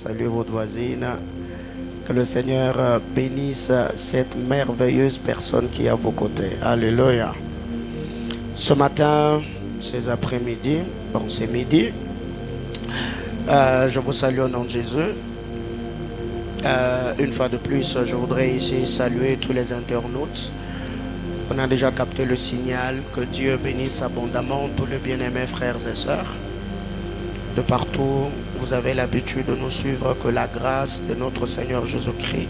saluez votre voisine. Que le Seigneur bénisse cette merveilleuse personne qui est à vos côtés. Alléluia. Ce matin, c'est après-midi, bon c'est midi. Je vous salue au nom de Jésus. Une fois de plus, je voudrais ici saluer tous les internautes. On a déjà capté le signal. Que Dieu bénisse abondamment tous les bien-aimés frères et sœurs. De partout, vous avez l'habitude de nous suivre. Que la grâce de notre Seigneur Jésus-Christ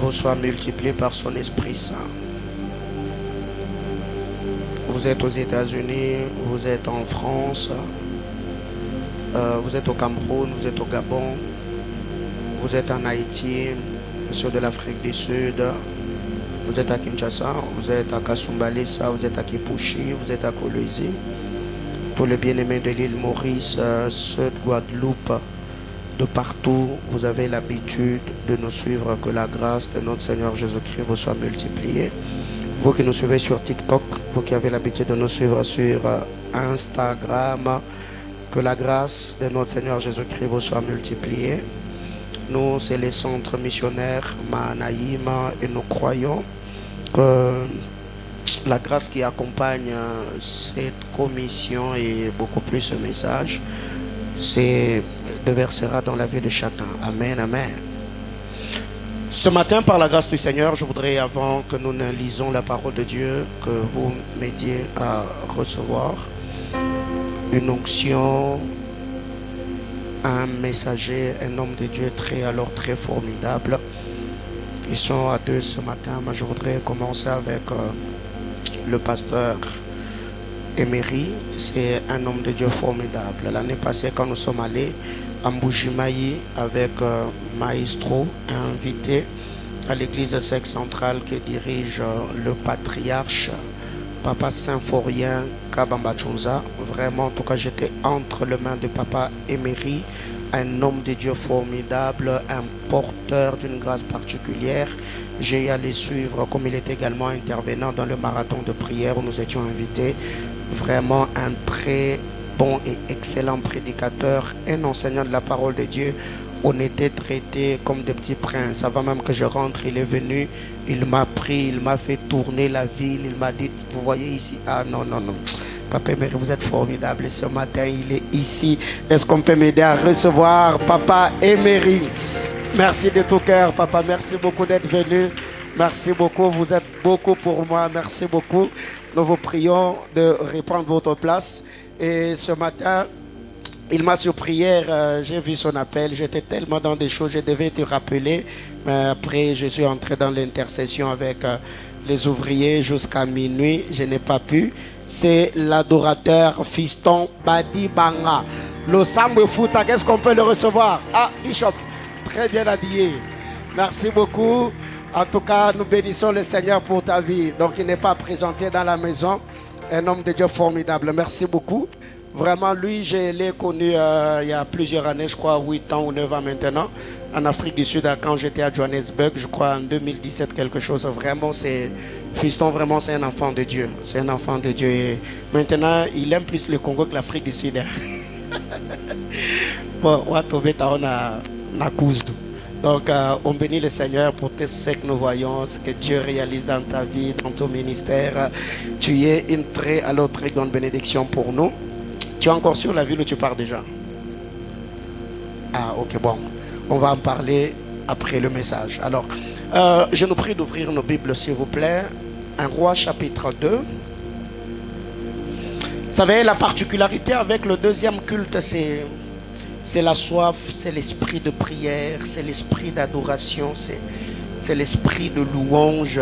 vous soit multipliée par son Esprit Saint. Vous êtes aux États-Unis, vous êtes en France, vous êtes au Cameroun, vous êtes au Gabon, vous êtes en Haïti, monsieur de l'Afrique du Sud, vous êtes à Kinshasa, vous êtes à Kasumbalesa, vous êtes à Kipushi, vous êtes à Kolwezi. Tous les bien-aimés de l'île Maurice, ceux de Guadeloupe, de partout, vous avez l'habitude de nous suivre. Que la grâce de notre Seigneur Jésus-Christ vous soit multipliée. Vous qui nous suivez sur TikTok, vous qui avez l'habitude de nous suivre sur Instagram, que la grâce de notre Seigneur Jésus-Christ vous soit multipliée. Nous, c'est les centres missionnaires Mahanaïm et nous croyons que la grâce qui accompagne cette commission et beaucoup plus ce message, c'est déversera dans la vie de chacun. Amen, amen. Ce matin, par la grâce du Seigneur, je voudrais, avant que nous ne lisons la parole de Dieu, que vous m'aidiez à recevoir une onction, un messager, un homme de Dieu très formidable. Ils sont à deux ce matin, mais je voudrais commencer avec le pasteur Emery. C'est un homme de Dieu formidable. L'année passée, quand nous sommes allés à Mbujimayi avec Maestro, invité à l'église sexe centrale que dirige le patriarche Papa Symphorien Kabamba-Chunza. Vraiment, en tout cas, j'étais entre les mains de Papa Emery, un homme de Dieu formidable, un porteur d'une grâce particulière. J'ai allé suivre, comme il était également intervenant dans le marathon de prière où nous étions invités. Vraiment un très bon et excellent prédicateur, un enseignant de la parole de Dieu. On était traités comme des petits princes. Avant même que je rentre, il est venu, il m'a pris, il m'a fait tourner la ville, il m'a dit, vous voyez ici, ah non. Papa Emery, vous êtes formidable. Et ce matin, il est ici. Est-ce qu'on peut m'aider à recevoir Papa Emery? Merci de tout cœur, Papa. Merci beaucoup d'être venu. Merci beaucoup. Vous êtes beaucoup pour moi. Merci beaucoup. Nous vous prions de reprendre votre place. Et ce matin, il m'a sur prière. J'ai vu son appel. J'étais tellement dans des choses. Je devais te rappeler. Mais après, je suis entré dans l'intercession avec les ouvriers jusqu'à minuit. Je n'ai pas pu. C'est l'adorateur Fiston Badi Banga. Le Sambe Fouta, qu'est-ce qu'on peut le recevoir? Ah, Bishop, très bien habillé. Merci beaucoup. En tout cas, nous bénissons le Seigneur pour ta vie. Donc, il n'est pas présenté dans la maison. Un homme de Dieu formidable. Merci beaucoup. Vraiment, lui, je l'ai connu il y a plusieurs années, je crois 8 ans ou 9 ans maintenant, en Afrique du Sud, quand j'étais à Johannesburg, je crois en 2017, quelque chose. Vraiment, c'est Fiston, vraiment, c'est un enfant de Dieu. C'est un enfant de Dieu. Et maintenant, il aime plus le Congo que l'Afrique du Sud. Bon, on va trouver on a cause. Donc, on bénit le Seigneur pour tout ce que nous voyons, ce que Dieu réalise dans ta vie, dans ton ministère. Tu es une très grande bénédiction pour nous. Tu es encore sur la ville où tu pars déjà? Ah, ok, bon. On va en parler après le message. Alors, je nous prie d'ouvrir nos Bibles, s'il vous plaît. 1 Roi, chapitre 2. Vous savez, la particularité avec le deuxième culte, c'est la soif, c'est l'esprit de prière, c'est l'esprit d'adoration, c'est l'esprit de louange.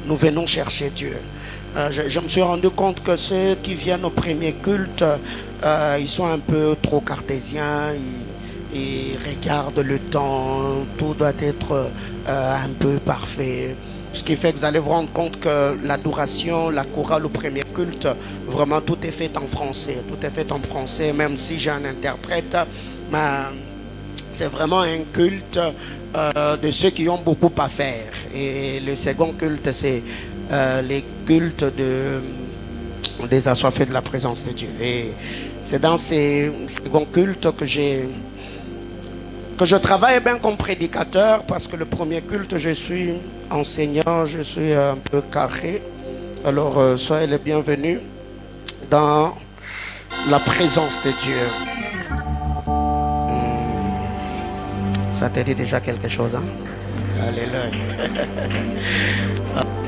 Nous venons chercher Dieu. Je me suis rendu compte que ceux qui viennent au premier culte, ils sont un peu trop cartésiens, ils regardent le temps, tout doit être un peu parfait. Ce qui fait que vous allez vous rendre compte que l'adoration, la chorale au premier culte, vraiment tout est fait en français. Tout est fait en français, même si j'ai un interprète. Mais c'est vraiment un culte de ceux qui ont beaucoup à faire. Et le second culte, c'est les cultes des assoiffés de la présence de Dieu. Et c'est dans ces seconds cultes que j'ai que je travaille bien comme prédicateur parce que le premier culte, je suis enseignant, je suis un peu carré. Alors, soyez les bienvenus dans la présence de Dieu. Ça te dit déjà quelque chose, hein? Alléluia.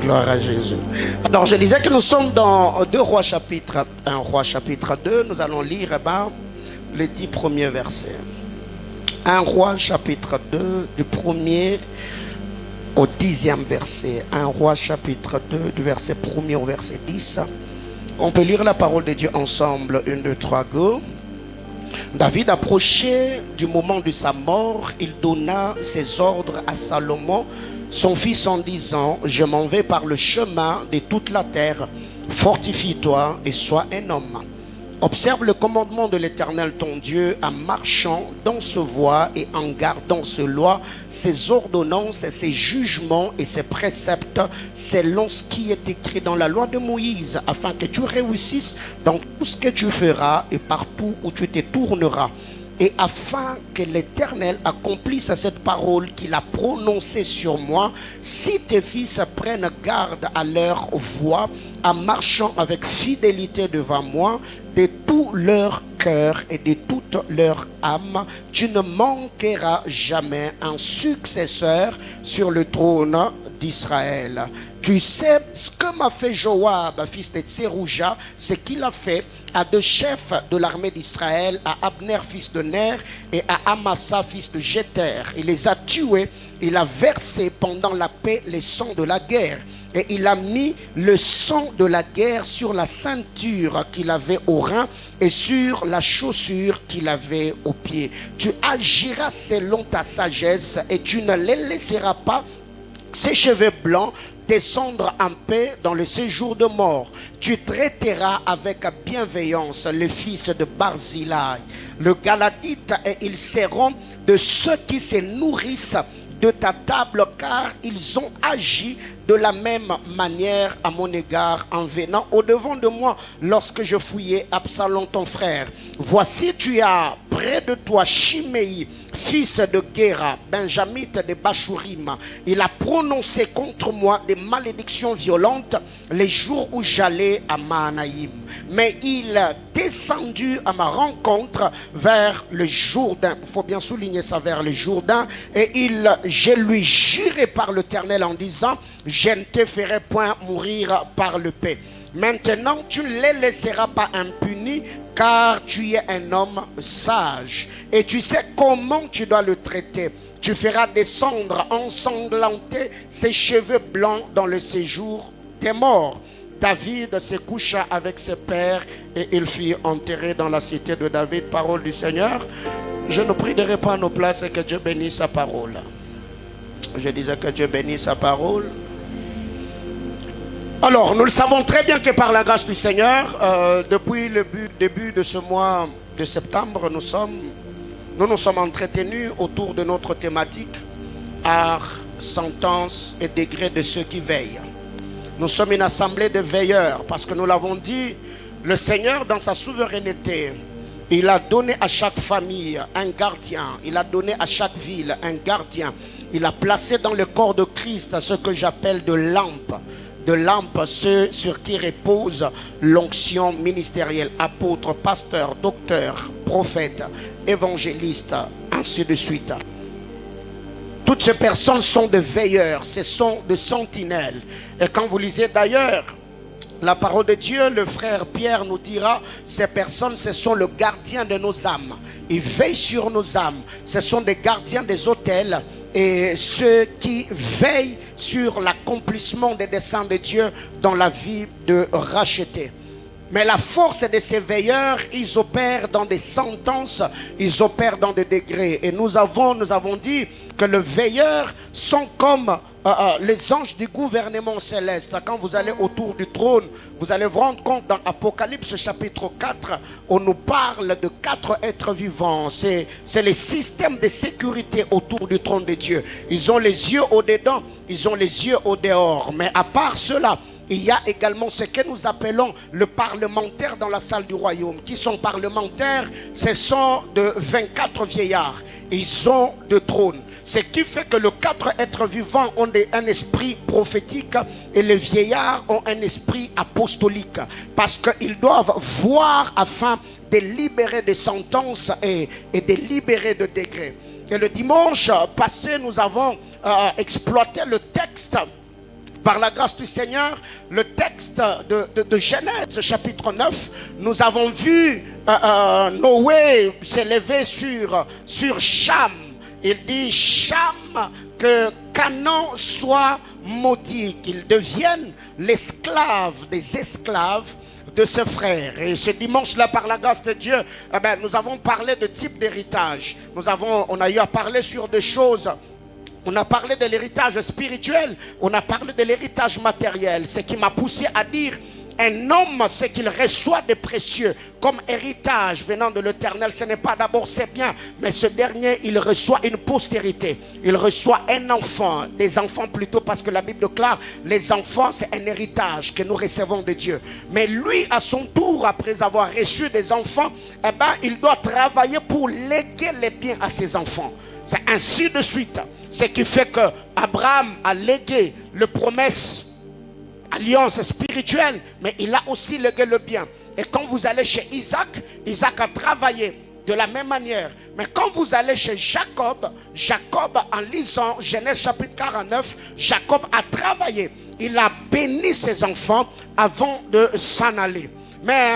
Gloire à Jésus. Alors, je disais que nous sommes dans 2 Rois chapitre 1 Roi chapitre 2. Nous allons lire les 10 premiers versets. 1 Roi chapitre 2, du 1er au 10e verset. 1 Roi chapitre 2, du verset 1er au verset 10. On peut lire la parole de Dieu ensemble. 1, 2, 3, go. David approchait du moment de sa mort. Il donna ses ordres à Salomon, son fils, en disant: je m'en vais par le chemin de toute la terre. Fortifie-toi et sois un homme. Observe le commandement de l'Éternel ton Dieu en marchant dans ses voies et en gardant ses lois, ses ordonnances, ses jugements et ses préceptes, selon ce qui est écrit dans la loi de Moïse, afin que tu réussisses dans tout ce que tu feras et partout où tu te tourneras. Et afin que l'Éternel accomplisse cette parole qu'il a prononcée sur moi, si tes fils prennent garde à leur voie, en marchant avec fidélité devant moi, de tout leur cœur et de toute leur âme, tu ne manqueras jamais un successeur sur le trône d'Israël. Tu sais ce que m'a fait Joab, fils de Tserouja, ce qu'il a fait à 2 chefs de l'armée d'Israël, à Abner, fils de Ner, et à Amasa, fils de Jether. Il les a tués, il a versé pendant la paix le sang de la guerre. Et il a mis le sang de la guerre sur la ceinture qu'il avait au rein et sur la chaussure qu'il avait au pied. Tu agiras selon ta sagesse et tu ne les laisseras pas, ses cheveux blancs, descendre en paix dans le séjour de mort. Tu traiteras avec bienveillance le fils de Barzillai, le Galadite, et ils seront de ceux qui se nourrissent de ta table, car ils ont agi de la même manière à mon égard en venant au-devant de moi lorsque je fouillais Absalom ton frère. Voici, tu as près de toi Shimei, fils de Gera, benjamite de Bachurim. Il a prononcé contre moi des malédictions violentes les jours où j'allais à Mahanaïm. Mais il est descendu à ma rencontre vers le Jourdain. Il faut bien souligner ça, vers le Jourdain. Et je lui jurai par l'Éternel en disant: je ne te ferai point mourir par le paix. Maintenant, tu ne les laisseras pas impunis, car tu es un homme sage. Et tu sais comment tu dois le traiter. Tu feras descendre ensanglantés ses cheveux blancs dans le séjour des morts. David se coucha avec ses pères et il fut enterré dans la cité de David. Parole du Seigneur. Je ne prierai pas à nos places et que Dieu bénisse sa parole. Je disais que Dieu bénisse sa parole. Alors, nous le savons très bien que par la grâce du Seigneur, depuis le début de ce mois de septembre, nous nous sommes entretenus autour de notre thématique art, sentence et degré de ceux qui veillent. Nous sommes une assemblée de veilleurs parce que nous l'avons dit, le Seigneur dans sa souveraineté, il a donné à chaque famille un gardien, il a donné à chaque ville un gardien. Il a placé dans le corps de Christ ce que j'appelle de lampes, ceux sur qui repose l'onction ministérielle, apôtre, pasteur, docteur, prophète, évangéliste, ainsi de suite. Toutes ces personnes sont des veilleurs, ce sont des sentinelles. Et quand vous lisez d'ailleurs la parole de Dieu, le frère Pierre nous dira, ces personnes, ce sont le gardien de nos âmes. Ils veillent sur nos âmes. Ce sont des gardiens des autels et ceux qui veillent sur l'accomplissement des desseins de Dieu dans la vie de racheter. Mais la force de ces veilleurs, ils opèrent dans des sentences, ils opèrent dans des degrés. Et nous avons dit que les veilleurs sont comme les anges du gouvernement céleste. Quand vous allez autour du trône, vous allez vous rendre compte dans Apocalypse chapitre 4, on nous parle de 4 êtres vivants. C'est le système de sécurité autour du trône de Dieu. Ils ont les yeux au dedans, ils ont les yeux au dehors. Mais à part cela, il y a également ce que nous appelons le parlementaire dans la salle du royaume. Qui sont parlementaires? Ce sont de 24 vieillards. Ils ont deux trônes. Ce qui fait que les 4 êtres vivants ont un esprit prophétique et les vieillards ont un esprit apostolique. Parce qu'ils doivent voir afin de libérer des sentences et de libérer de degrés. Et le dimanche passé, nous avons exploité le texte, par la grâce du Seigneur, le texte de Genèse chapitre 9. Nous avons vu Noé s'élever sur Cham. Il dit Cham, que Canaan soit maudit, qu'il devienne l'esclave des esclaves de ce frère. Et ce dimanche-là, par la grâce de Dieu, nous avons parlé de type d'héritage. On a eu à parler sur des choses. On a parlé de l'héritage spirituel, on a parlé de l'héritage matériel. Ce qui m'a poussé à dire, un homme, ce qu'il reçoit de précieux comme héritage venant de l'Éternel, ce n'est pas d'abord ses biens, mais ce dernier, il reçoit une postérité. Il reçoit un enfant, des enfants plutôt, parce que la Bible déclare, les enfants, c'est un héritage que nous recevons de Dieu. Mais lui, à son tour, après avoir reçu des enfants, il doit travailler pour léguer les biens à ses enfants. C'est ainsi de suite. Ce qui fait que Abraham a légué les promesses, alliance spirituelle, mais il a aussi légué le bien. Et quand vous allez chez Isaac, Isaac a travaillé de la même manière. Mais quand vous allez chez Jacob, en lisant Genèse chapitre 49, Jacob a travaillé. Il a béni ses enfants avant de s'en aller. Mais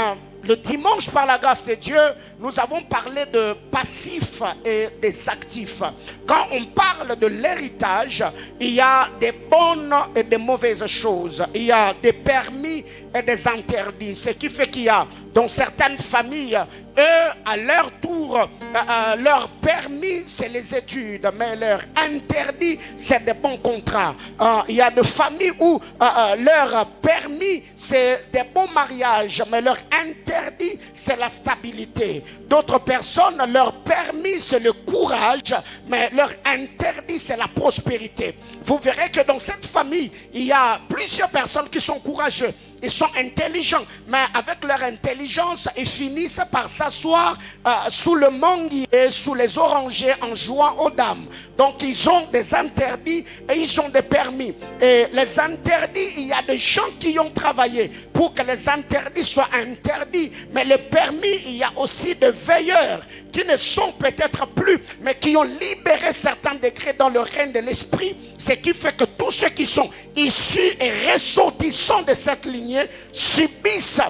le dimanche, par la grâce de Dieu, nous avons parlé de passifs et des actifs. Quand on parle de l'héritage, il y a des bonnes et des mauvaises choses. Il y a des permis et des interdits. Ce qui fait qu'il y a dans certaines familles, eux, à leur tour, leur permis, c'est les études, mais leur interdit, c'est des bons contrats. Il y a des familles où leur permis, c'est des bons mariages, mais leur interdit, c'est la stabilité. D'autres personnes, leur permis, c'est le courage, mais leur interdit, c'est la prospérité. Vous verrez que dans cette famille, il y a plusieurs personnes qui sont courageuses. Ils sont intelligents, mais avec leur intelligence, ils finissent par s'asseoir sous le manguier, sous les orangers en jouant aux dames. Donc ils ont des interdits et ils ont des permis. Et les interdits, il y a des gens qui ont travaillé pour que les interdits soient interdits. Mais les permis, il y a aussi des veilleurs qui ne sont peut-être plus, mais qui ont libéré certains décrets dans le règne de l'esprit. Ce qui fait que tous ceux qui sont issus et ressortissants de cette lignée subissent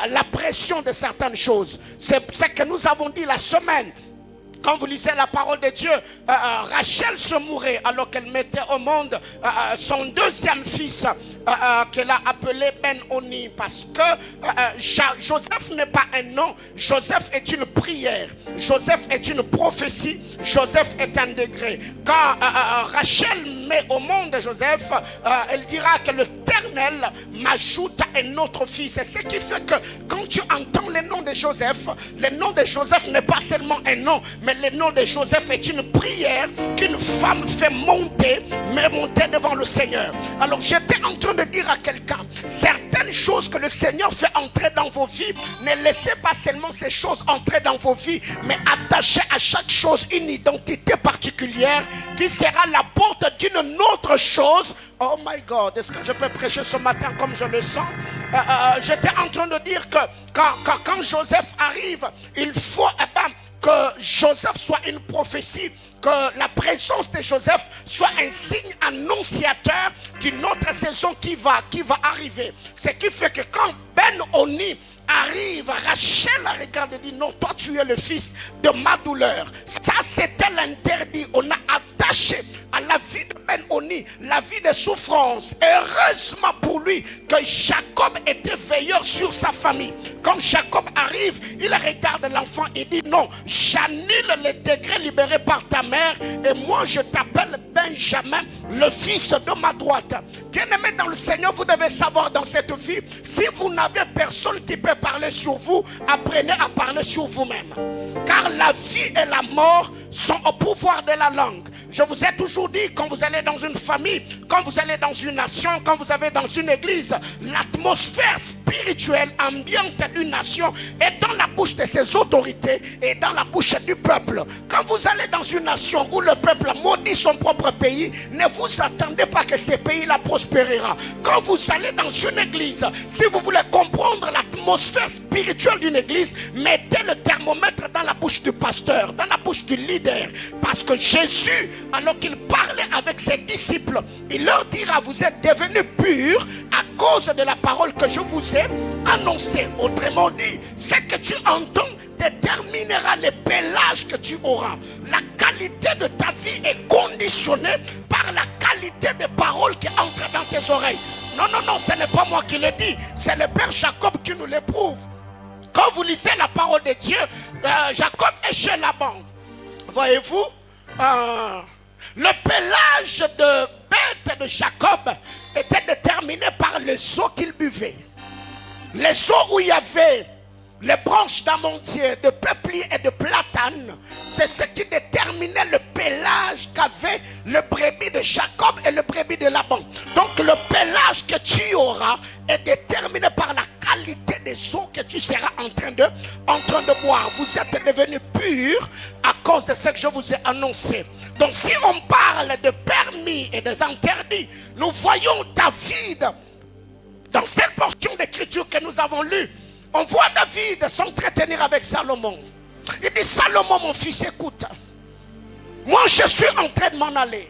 la pression de certaines choses. C'est ce que nous avons dit la semaine. Quand vous lisez la parole de Dieu, Rachel se mourait alors qu'elle mettait au monde son deuxième fils qu'elle a appelé Ben-Oni, parce que Joseph n'est pas un nom, Joseph est une prière, Joseph est une prophétie, Joseph est un degré. Quand Rachel met au monde Joseph, elle dira que l'Éternel m'ajoute un autre fils. C'est ce qui fait que quand tu entends le nom de Joseph, le nom de Joseph n'est pas seulement un nom, mais le nom de Joseph est une prière qu'une femme fait monter, mais monter devant le Seigneur. Alors j'étais en train de dire à quelqu'un, certaines choses que le Seigneur fait entrer dans vos vies, ne laissez pas seulement ces choses entrer dans vos vies, mais attachez à chaque chose une identité particulière qui sera la porte d'une autre chose. Oh my God, est-ce que je peux prêcher ce matin comme je le sens? J'étais en train de dire que quand Joseph arrive, il faut que Joseph soit une prophétie, que la présence de Joseph soit un signe annonciateur d'une autre saison qui va arriver. Ce qui fait que quand Ben-Oni arrive, Rachel regarde et dit non, toi tu es le fils de ma douleur. Ça c'était l'interdit. On a attaché à la vie de Ben-Oni la vie de souffrance. Heureusement pour lui que Jacob était veilleur sur sa famille. Quand Jacob arrive, il regarde l'enfant et dit non, j'annule les décrets libérés par ta mère et moi je t'appelle Benjamin, le fils de ma droite. Bien-aimé dans le Seigneur, vous devez savoir dans cette vie, si vous n'avez personne qui peut parler sur vous, apprenez à parler sur vous-même. car la vie et la mort sont au pouvoir de la langue. Je vous ai toujours dit, quand vous allez dans une famille, quand vous allez dans une nation, quand vous allez dans une église, l'atmosphère spirituelle ambiante d'une nation est dans la bouche de ses autorités et dans la bouche du peuple. Quand vous allez dans une nation où le peuple maudit son propre pays, ne vous attendez pas que ce pays-là prospérera. Quand vous allez dans une église, si vous voulez comprendre l'atmosphère spirituelle d'une église, mettez le thermomètre dans la bouche du pasteur, dans la bouche du leader, parce que Jésus, alors qu'il parlait avec ses disciples, il leur dira: vous êtes devenus purs à cause de la parole que je vous ai annoncée. Autrement dit, ce que tu entends déterminera le pelage que tu auras. La qualité de ta vie est conditionnée par la qualité des paroles qui entrent dans tes oreilles. Non, non, non, ce n'est pas moi qui le dis, c'est le Père Jacob qui nous l'éprouve. Quand vous lisez la parole de Dieu, Jacob est chez Laban. Voyez-vous, le pelage de bête de Jacob était déterminé par les eaux qu'il buvait. Les eaux où il y avait les branches d'amandier, de peuplier et de platane, c'est ce qui déterminait le pelage qu'avait le brebis de Jacob et le brebis de Laban. Donc le pelage que tu auras est déterminé par la qualité des eaux que tu seras en train de boire. Vous êtes devenus purs à cause de ce que je vous ai annoncé. Donc si on parle de permis et des interdits, nous voyons David dans cette portion d'écriture que nous avons lue. On voit David s'entretenir avec Salomon. Il dit: Salomon, mon fils, écoute. Moi, je suis en train de m'en aller.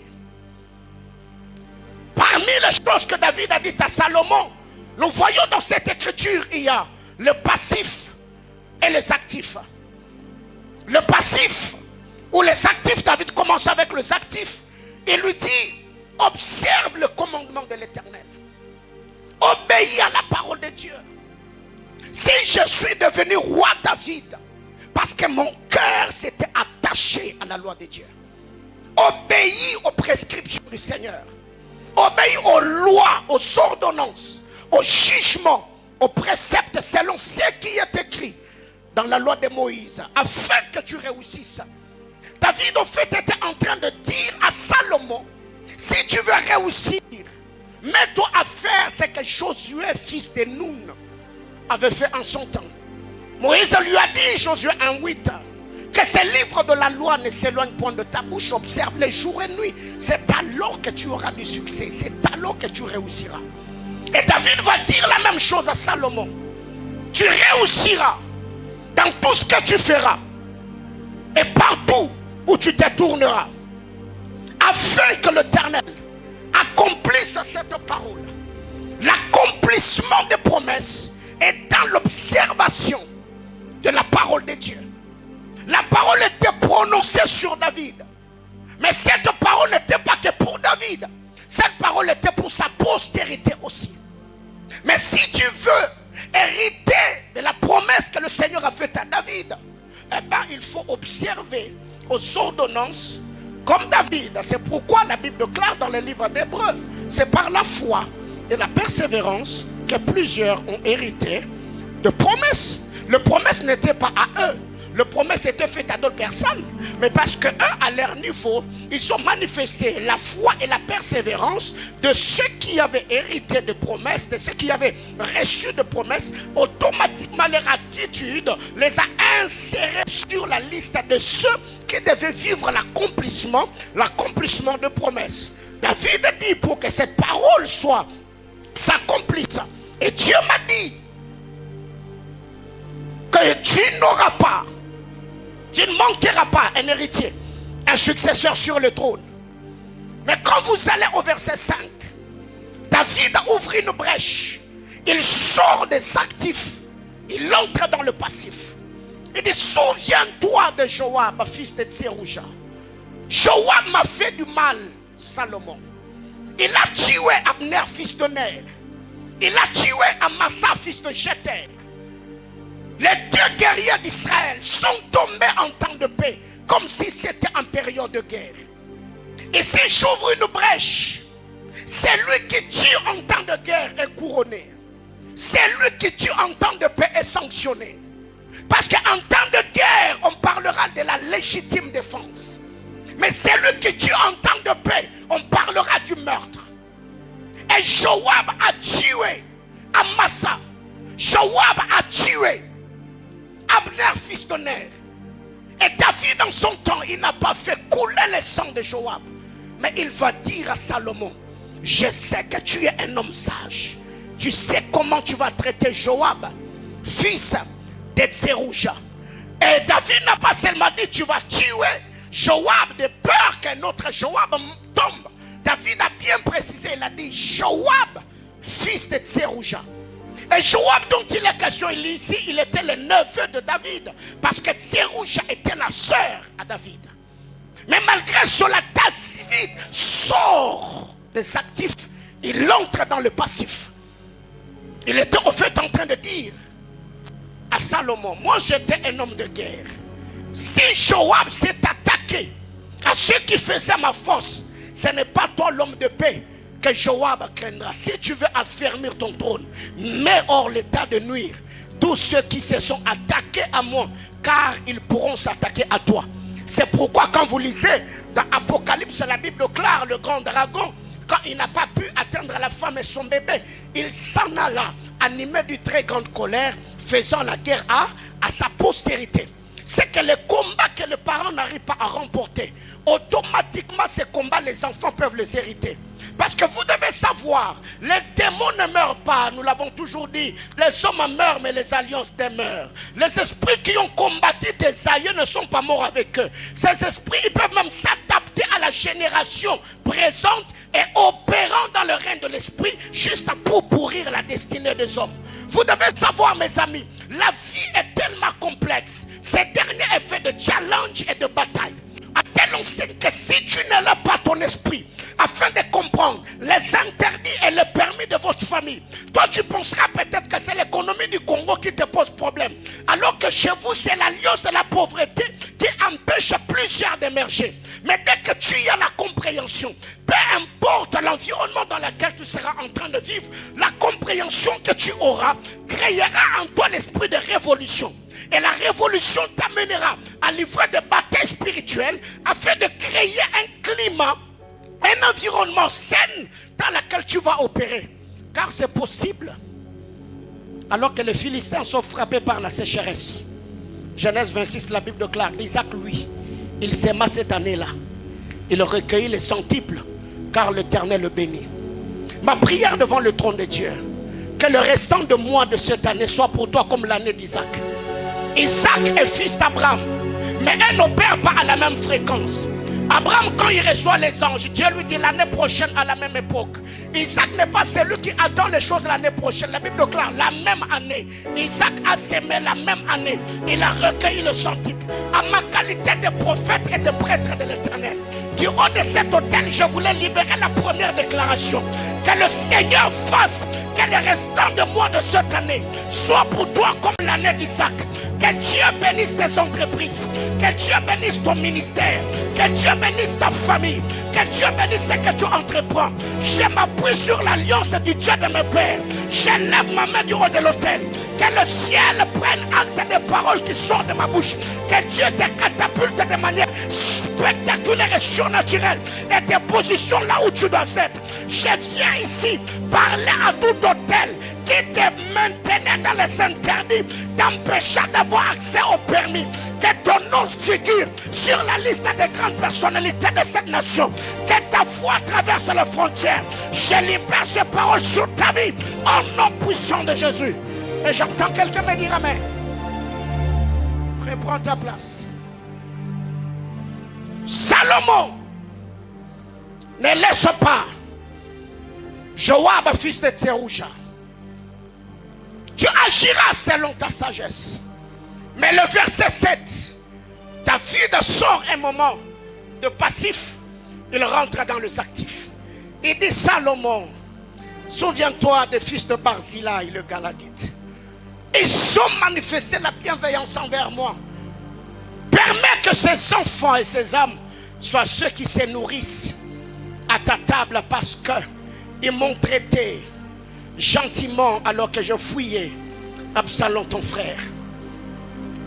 Parmi les choses que David a dites à Salomon, nous voyons dans cette écriture, il y a le passif et les actifs. Le passif, ou les actifs, David commence avec les actifs. Il lui dit: observe le commandement de l'Éternel. Obéis à la parole de Dieu. Si je suis devenu roi David, parce que mon cœur s'était attaché à la loi de Dieu, obéis aux prescriptions du Seigneur, obéis aux lois, aux ordonnances, aux jugements, aux préceptes selon ce qui est écrit dans la loi de Moïse, afin que tu réussisses. David en fait était en train de dire à Salomon: si tu veux réussir, mets-toi à faire ce que Josué, fils de Nun, avait fait en son temps. Moïse lui a dit, Josué 1:8, que ces livres de la loi ne s'éloignent point de ta bouche, observe les jours et nuits. C'est alors que tu auras du succès, c'est alors que tu réussiras. Et David va dire la même chose à Salomon: tu réussiras dans tout ce que tu feras et partout où tu te tourneras, afin que l'Éternel accomplisse cette parole. L'accomplissement des promesses est dans l'observation de la parole de Dieu. La parole était prononcée sur David, mais cette parole n'était pas que pour David, cette parole était pour sa postérité aussi. Mais si tu veux hériter de la promesse que le Seigneur a faite à David, eh bien il faut observer aux ordonnances comme David. C'est pourquoi la Bible déclare dans le livre d'Hébreux, c'est par la foi et la persévérance que plusieurs ont hérité de promesses. Le promesse n'était pas à eux, le promesse était fait à d'autres personnes, mais parce que eux, à leur niveau, ils ont manifesté la foi et la persévérance de ceux qui avaient hérité de promesses, de ceux qui avaient reçu de promesses. Automatiquement leur attitude les a insérés sur la liste de ceux qui devaient vivre l'accomplissement de promesses. David dit: pour que cette parole s'accomplisse, et Dieu m'a dit que tu n'auras pas, tu ne manqueras pas un héritier, un successeur sur le trône. Mais quand vous allez au verset 5, David ouvre une brèche, il sort des actifs, il entre dans le passif. Il dit: souviens-toi de Joab, fils de Tserouja. Joab m'a fait du mal, Salomon. Il a tué Abner, fils de Ner. Il a tué Amasa, fils de Jeter. Les deux guerriers d'Israël sont tombés en temps de paix, comme si c'était en période de guerre. Et si j'ouvre une brèche, celui qui tue en temps de guerre est couronné. Celui qui tue en temps de paix est sanctionné. Parce qu'en temps de guerre, on parlera de la légitime défense. Mais celui qui tue en temps de paix, on parlera du meurtre. Et Joab a tué Amasa. Joab a tué Abner, fils de Ner. Et David, en son temps, il n'a pas fait couler le sang de Joab. Mais il va dire à Salomon, je sais que tu es un homme sage. Tu sais comment tu vas traiter Joab, fils de Tserouja. Et David n'a pas seulement dit, tu vas tuer Joab de peur qu'un autre Joab tombe. David a bien précisé, il a dit Joab, fils de Tserouja. Et Joab dont il est question ici, il était le neveu de David. Parce que Tserouja était la sœur à David. Mais malgré cela, David sort des actifs. Il entre dans le passif. Il était au fait en train de dire à Salomon, moi j'étais un homme de guerre. Si Joab s'est attaqué à ceux qui faisaient ma force, ce n'est pas toi l'homme de paix que Joab craindra. Si tu veux affermir ton trône, mets hors l'état de nuire tous ceux qui se sont attaqués à moi, car ils pourront s'attaquer à toi. C'est pourquoi quand vous lisez dans Apocalypse, la Bible déclare le grand dragon, quand il n'a pas pu atteindre la femme et son bébé, il s'en alla, animé d'une très grande colère, faisant la guerre à sa postérité. C'est que les combats que les parents n'arrivent pas à remporter, automatiquement ces combats, les enfants peuvent les hériter. Parce que vous devez savoir, les démons ne meurent pas, nous l'avons toujours dit. Les hommes meurent, mais les alliances demeurent. Les esprits qui ont combattu tes aïeux ne sont pas morts avec eux. Ces esprits, ils peuvent même s'adapter à la génération présente et opérant dans le règne de l'esprit, juste pour pourrir la destinée des hommes. Vous devez savoir, mes amis, la vie est tellement complexe. Ces derniers est fait de challenge et de bataille. À tel enseigne que si tu ne lèves pas ton esprit, afin de comprendre les interdits et les permis de votre famille, toi tu penseras peut-être que c'est l'économie du Congo qui te pose problème, alors que chez vous c'est l'alliance de la pauvreté qui empêche plusieurs d'émerger. Mais dès que tu y as la compréhension, peu importe l'environnement dans lequel tu seras en train de vivre, la compréhension que tu auras créera en toi l'esprit de révolution. Et la révolution t'amènera à livrer des batailles spirituelles afin de créer un climat, un environnement sain dans lequel tu vas opérer. Car c'est possible. Alors que les Philistins sont frappés par la sécheresse. Genèse 26, la Bible déclare, Isaac, lui, il s'aima cette année-là. Il recueillit les centuples, car l'Éternel le bénit. Ma prière devant le trône de Dieu, que le restant de mois de cette année soit pour toi comme l'année d'Isaac. Isaac est fils d'Abraham, mais elle n'opère pas à la même fréquence. Abraham, quand il reçoit les anges, Dieu lui dit l'année prochaine à la même époque. Isaac n'est pas celui qui attend les choses l'année prochaine. La Bible déclare la même année. Isaac a semé la même année. Il a recueilli le centuple. À ma qualité de prophète et de prêtre de l'Éternel, du haut de cet autel, je voulais libérer la première déclaration. Que le Seigneur fasse que les restants de mois de cette année soient pour toi comme l'année d'Isaac. Que Dieu bénisse tes entreprises. Que Dieu bénisse ton ministère. Que Dieu bénisse ta famille. Que Dieu bénisse ce que tu entreprends. Je m'appuie sur l'alliance du Dieu de mes pères. Je lève ma main du haut de l'autel. Que le ciel prenne acte des paroles qui sortent de ma bouche. Que Dieu te catapulte de manière spectaculaire et surnaturelle. Et te positionne là où tu dois être. Je viens ici parler à tout hôtel qui te maintenait dans les interdits, t'empêcha d'avoir accès au permis. Que ton nom figure sur la liste des grandes personnalités de cette nation. Que ta foi traverse les frontières. Je libère ces paroles sur ta vie au nom puissant de Jésus. Et j'entends quelqu'un me dire amen. Reprends ta place. Salomon ne laisse pas Joab, fils de Tserouja. Tu agiras selon ta sagesse. Mais le verset 7, David sort un moment de passif, il rentre dans les actifs. Il dit Salomon, souviens-toi des fils de Barzillai, le Galadite. Ils ont manifesté la bienveillance envers moi. Permets que ces enfants et ces âmes soient ceux qui se nourrissent à ta table parce qu'ils m'ont traité gentiment alors que je fouillais Absalom ton frère.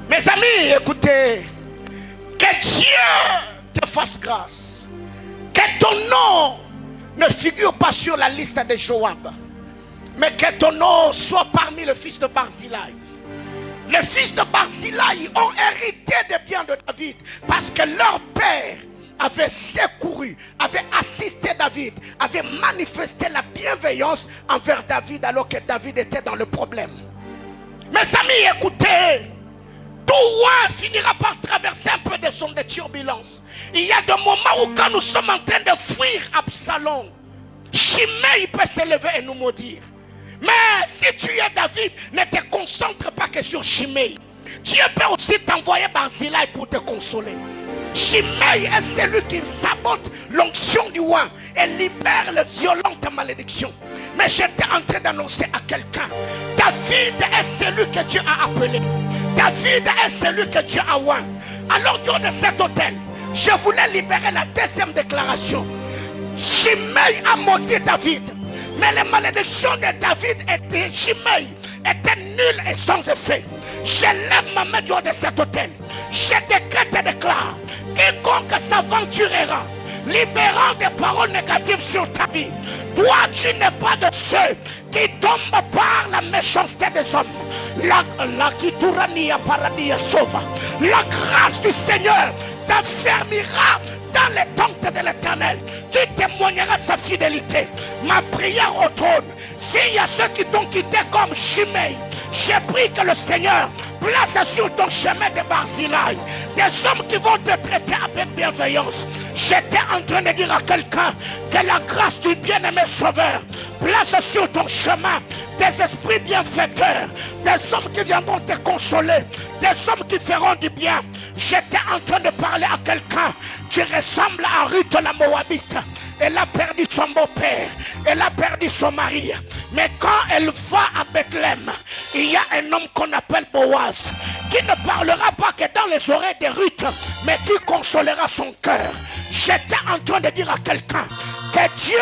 Mes amis, écoutez, que Dieu te fasse grâce. Que ton nom ne figure pas sur la liste de Joab, mais que ton nom soit parmi les fils de Barzillai. Les fils de Barzillai ont hérité des biens de David parce que leur père avait secouru, avait assisté David, avait manifesté la bienveillance envers David alors que David était dans le problème. Mes amis, écoutez, tout roi finira par traverser un peu de zones de turbulence. Il y a des moments où quand nous sommes en train de fuir Absalom, Shimei peut se lever et nous maudire. Mais si tu es David, ne te concentre pas que sur Shimei. Dieu peut aussi t'envoyer Barzillai pour te consoler. Shimei est celui qui sabote l'onction du roi et libère les violentes malédictions. Mais j'étais en train d'annoncer à quelqu'un, David est celui que Dieu a appelé. David est celui que Dieu a oint. Alors, lors de cet hôtel, je voulais libérer la deuxième déclaration. Shimei a maudit David. Mais les malédictions de David et de Shimei étaient nulles et sans effet. Je lève ma main lors de cet hôtel. Je décrète et déclare, quiconque s'aventurera, libérant des paroles négatives sur ta vie, toi tu n'es pas de ceux qui tombent par la méchanceté des hommes. La grâce du Seigneur t'affermira dans les tentes de l'Éternel. Tu témoigneras sa fidélité. Ma prière au trône, s'il y a ceux qui t'ont quitté comme Shimei, j'ai pris que le Seigneur place sur ton chemin de Barzillai des hommes qui vont te traiter avec bienveillance. J'étais en train de dire à quelqu'un que la grâce du bien-aimé Sauveur place sur ton chemin des esprits bienfaiteurs, des hommes qui viendront te consoler, des hommes qui feront du bien. J'étais en train de parler à quelqu'un qui ressemble à Ruth la Moabite. Elle a perdu son beau-père, elle a perdu son mari. Mais quand elle va à Bethléem, il y a un homme qu'on appelle Boaz, qui ne parlera pas que dans les oreilles de Ruth, mais qui consolera son cœur. J'étais en train de dire à quelqu'un que Dieu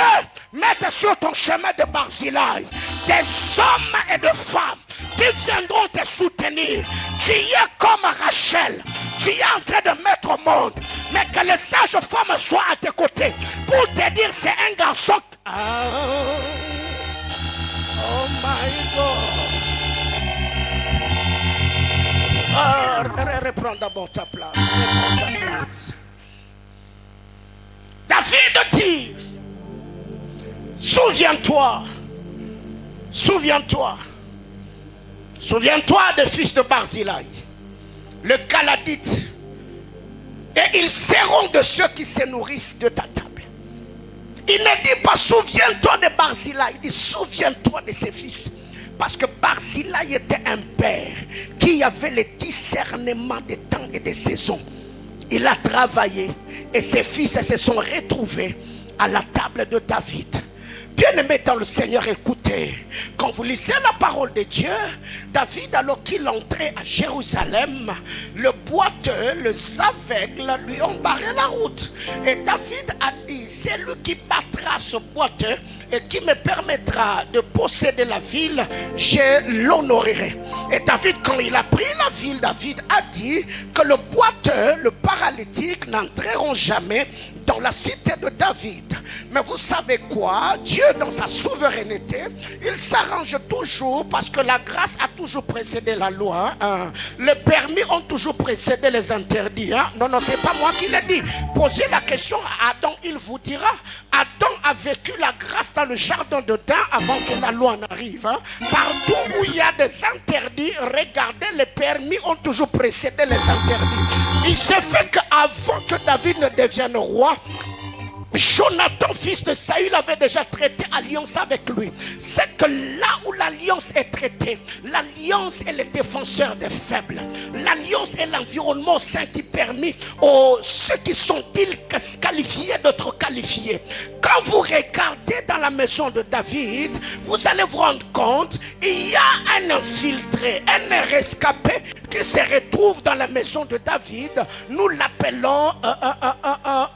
mette sur ton chemin de Barzillai des hommes et de femmes qui viendront te soutenir. Tu es comme Rachel, tu es en train de mettre au monde, mais que les sages femmes soient à tes côtés pour te dire c'est un garçon. Oh my God. Reprends d'abord ta place. Reprends ta place. David dit, souviens-toi, souviens-toi, souviens-toi des fils de Barzillai, le Galadite, et ils seront de ceux qui se nourrissent de ta table. Il ne dit pas souviens-toi de Barzillai, il dit souviens-toi de ses fils. Parce que Barzillai était un père qui avait le discernement des temps et des saisons. Il a travaillé et ses fils se sont retrouvés à la table de David. Bien-aimés dans le Seigneur, écoutez, quand vous lisez la parole de Dieu, David, alors qu'il entrait à Jérusalem, le boiteux, les aveugles lui ont barré la route. Et David a dit, c'est lui qui battra ce boiteux et qui me permettra de posséder la ville, je l'honorerai. Et David, quand il a pris la ville, David a dit que le boiteux, le paralytique n'entreront jamais dans la cité de David. Mais vous savez quoi? Dieu, dans sa souveraineté, il s'arrange toujours parce que la grâce a toujours précédé la loi. Hein? Les permis ont toujours précédé les interdits. Hein? Non, c'est pas moi qui l'ai dit. Posez la question à Adam, il vous dira. Adam a vécu la grâce dans le jardin d'Éden avant que la loi n'arrive. Hein? Partout où il y a des interdits, regardez, les permis ont toujours précédé les interdits. Il se fait qu'avant que David ne devienne roi, Jonathan, fils de Saül, avait déjà traité alliance avec lui. C'est que là où l'alliance est traitée, l'alliance est le défenseur des faibles. L'alliance est l'environnement sain qui permet aux ceux qui sont qualifiés d'être qualifiés. Quand vous regardez dans la maison de David, vous allez vous rendre compte, il y a un infiltré, un rescapé qui se retrouve dans la maison de David. Nous l'appelons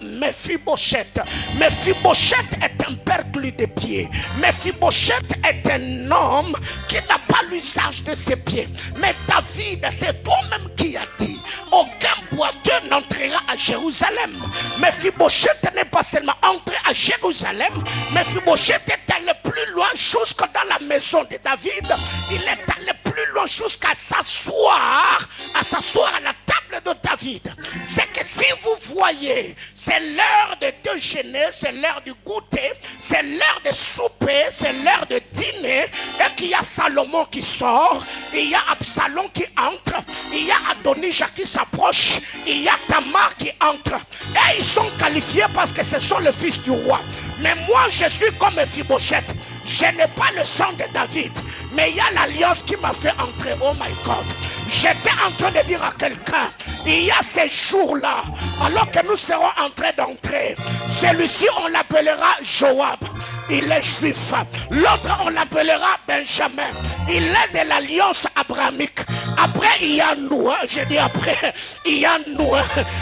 Mephibosheth. Mephibosheth est un perclus de pied. Mephibosheth est un homme qui n'a pas l'usage de ses pieds. Mais David, c'est toi-même qui as dit, aucun boiteux n'entrera à Jérusalem. Mephibosheth n'est pas seulement entré à Jérusalem, Mephibosheth est allé plus loin jusque dans la maison de David. Il est allé plus loin jusqu'à s'asseoir à la table de David. C'est que si vous voyez, c'est l'heure de déjeuner, c'est l'heure du goûter, c'est l'heure de souper, c'est l'heure de dîner, et qu'il y a Salomon qui sort, il y a Absalom qui entre, il y a Adonijah qui s'approche, il y a Tamar qui entre. Et ils sont qualifiés parce que ce sont les fils du roi. Mais moi je suis comme Mephibosheth. Je n'ai pas le sang de David, mais il y a l'alliance qui m'a fait entrer. Oh my God. J'étais en train de dire à quelqu'un, il y a ces jours-là, alors que nous serons en train d'entrer, celui-ci on l'appellera Joab, il est juif. L'autre on l'appellera Benjamin, il est de l'alliance abrahamique. Après il y a nous, je dis après il y a nous,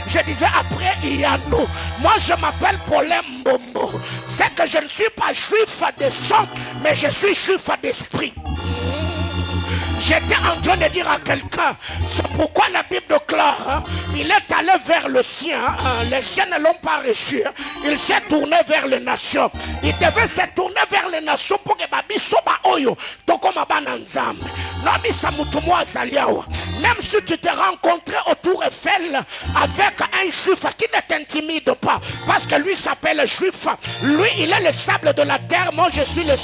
je disais après il y a nous. Moi je m'appelle Paulin Mbombo. C'est que je ne suis pas juif de sang, mais je suis juif d'esprit. J'étais en train de dire à quelqu'un, c'est pourquoi la Bible déclare, il est allé vers le sien, les siens ne l'ont pas reçu, il s'est tourné vers les nations. Il devait se tourner vers les nations pour que Babi soba oyo, tokoma bananzam. Même si tu te rencontré au Tour Eiffel avec un juif qui ne t'intimide pas, parce que lui s'appelle juif, lui il est le sable de la terre, moi je suis les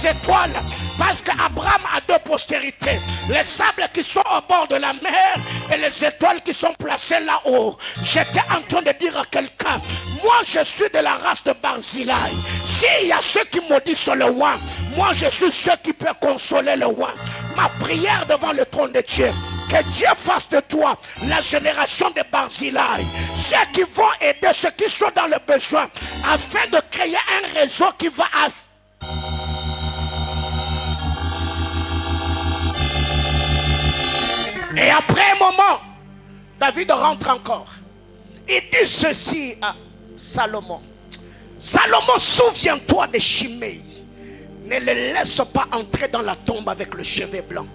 étoiles. Parce qu'Abraham a deux postérités. Les sables qui sont au bord de la mer et les étoiles qui sont placées là-haut. J'étais en train de dire à quelqu'un, moi je suis de la race de Barzilai. S'il y a ceux qui maudissent le roi, moi je suis ceux qui peuvent consoler le roi. Ma prière devant le trône de Dieu, que Dieu fasse de toi la génération de Barzilai, ceux qui vont aider ceux qui sont dans le besoin, afin de créer un réseau qui va Et après un moment, David rentre encore. Il dit ceci à Salomon. Salomon, souviens-toi de Shimei. Ne le laisse pas entrer dans la tombe avec le cheveu blanc.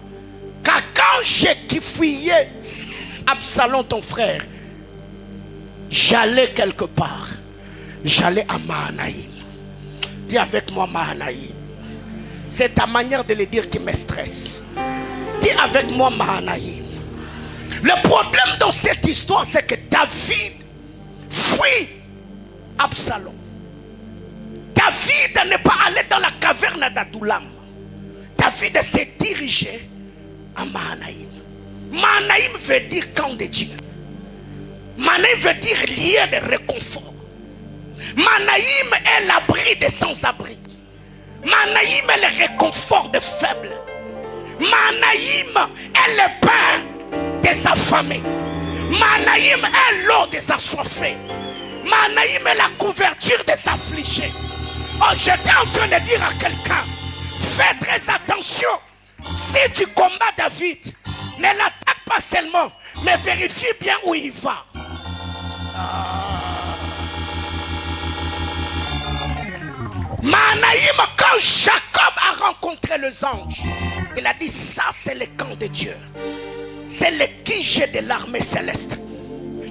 Car quand j'ai fouillé Absalom ton frère, j'allais quelque part. J'allais à Mahanaïm. Dis avec moi Mahanaïm. C'est ta manière de le dire qui me stresse. Dis avec moi Mahanaïm. Le problème dans cette histoire, c'est que David fuit Absalom. David n'est pas allé dans la caverne d'Adoulam. David s'est dirigé à Mahanaïm. Mahanaïm veut dire camp de Dieu. Mahanaïm veut dire lieu de réconfort. Mahanaïm est l'abri des sans-abri. Mahanaïm est le réconfort des faibles. Mahanaïm est le pain des affamés. Mahanaïm est l'eau des assoiffés. Mahanaïm est la couverture des affligés. Oh, j'étais en train de dire à quelqu'un, fais très attention. Si tu combats David, ne l'attaque pas seulement, mais vérifie bien où il va. Mahanaïm, quand Jacob a rencontré les anges, il a dit, ça c'est le camp de Dieu. C'est le QG de l'armée céleste.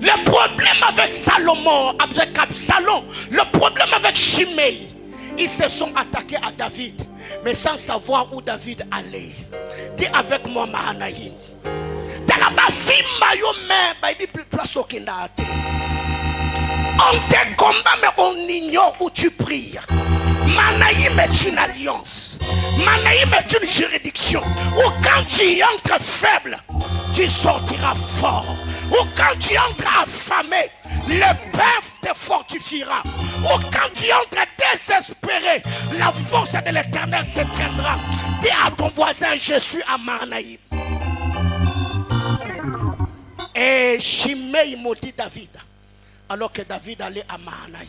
Le problème avec Salomon, avec Absalom, le problème avec Shimei, ils se sont attaqués à David, mais sans savoir où David allait. Dis avec moi Mahanaïm. On te combat, mais on ignore où tu pries. Mahanaïm est une alliance. Mahanaïm est une juridiction où quand tu entres faible, tu sortiras fort. Ou quand tu entres affamé, le pain te fortifiera. Ou quand tu entres désespéré, la force de l'Éternel se tiendra. Dis à ton voisin, je suis à Mahanaïm. Et Shimei maudit David, alors que David allait à Mahanaïm.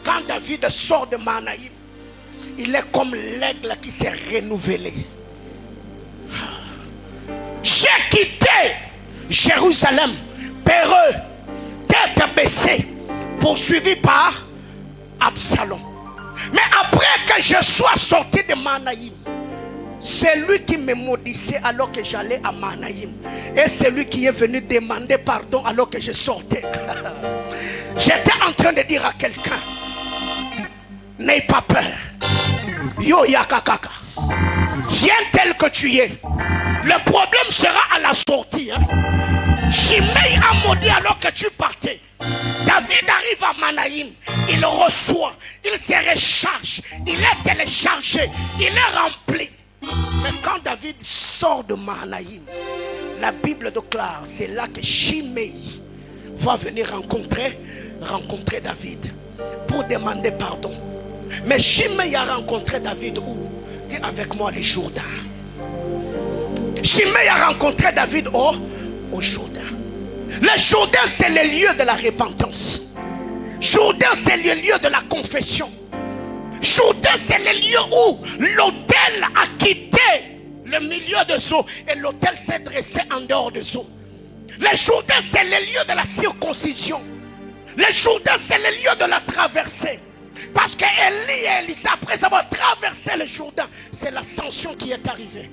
Quand David sort de Mahanaïm, il est comme l'aigle qui s'est renouvelé. J'ai quitté Jérusalem, peureux, tête baissée, poursuivi par Absalom. Mais après que je sois sorti de Mahanaïm, C'est lui qui me maudissait alors que j'allais à Mahanaïm. Et c'est lui qui est venu demander pardon alors que je sortais. J'étais en train de dire à quelqu'un, n'aie pas peur. Yo yakakaka. Viens tel que tu es. Le problème sera à la sortie. Shimei a maudit alors que tu partais. David arrive à Mahanaïm. Il reçoit. Il se recharge. Il est téléchargé. Il est rempli. Mais quand David sort de Mahanaïm, la Bible déclare, c'est là que Shimei va venir rencontrer David pour demander pardon. Mais Shimei a rencontré David où? Dis avec moi, les Jourdain. Shimei a rencontré David au Jourdain. Le Jourdain, c'est le lieu de la repentance. Jourdain, c'est le lieu de la confession. Jourdain, c'est le lieu où l'autel a quitté le milieu des eaux et l'autel s'est dressé en dehors des eaux. Le Jourdain, c'est le lieu de la circoncision. Le Jourdain, c'est le lieu de la traversée. Parce que Élie et Élisa, après avoir traversé le Jourdain, c'est l'ascension qui est arrivée.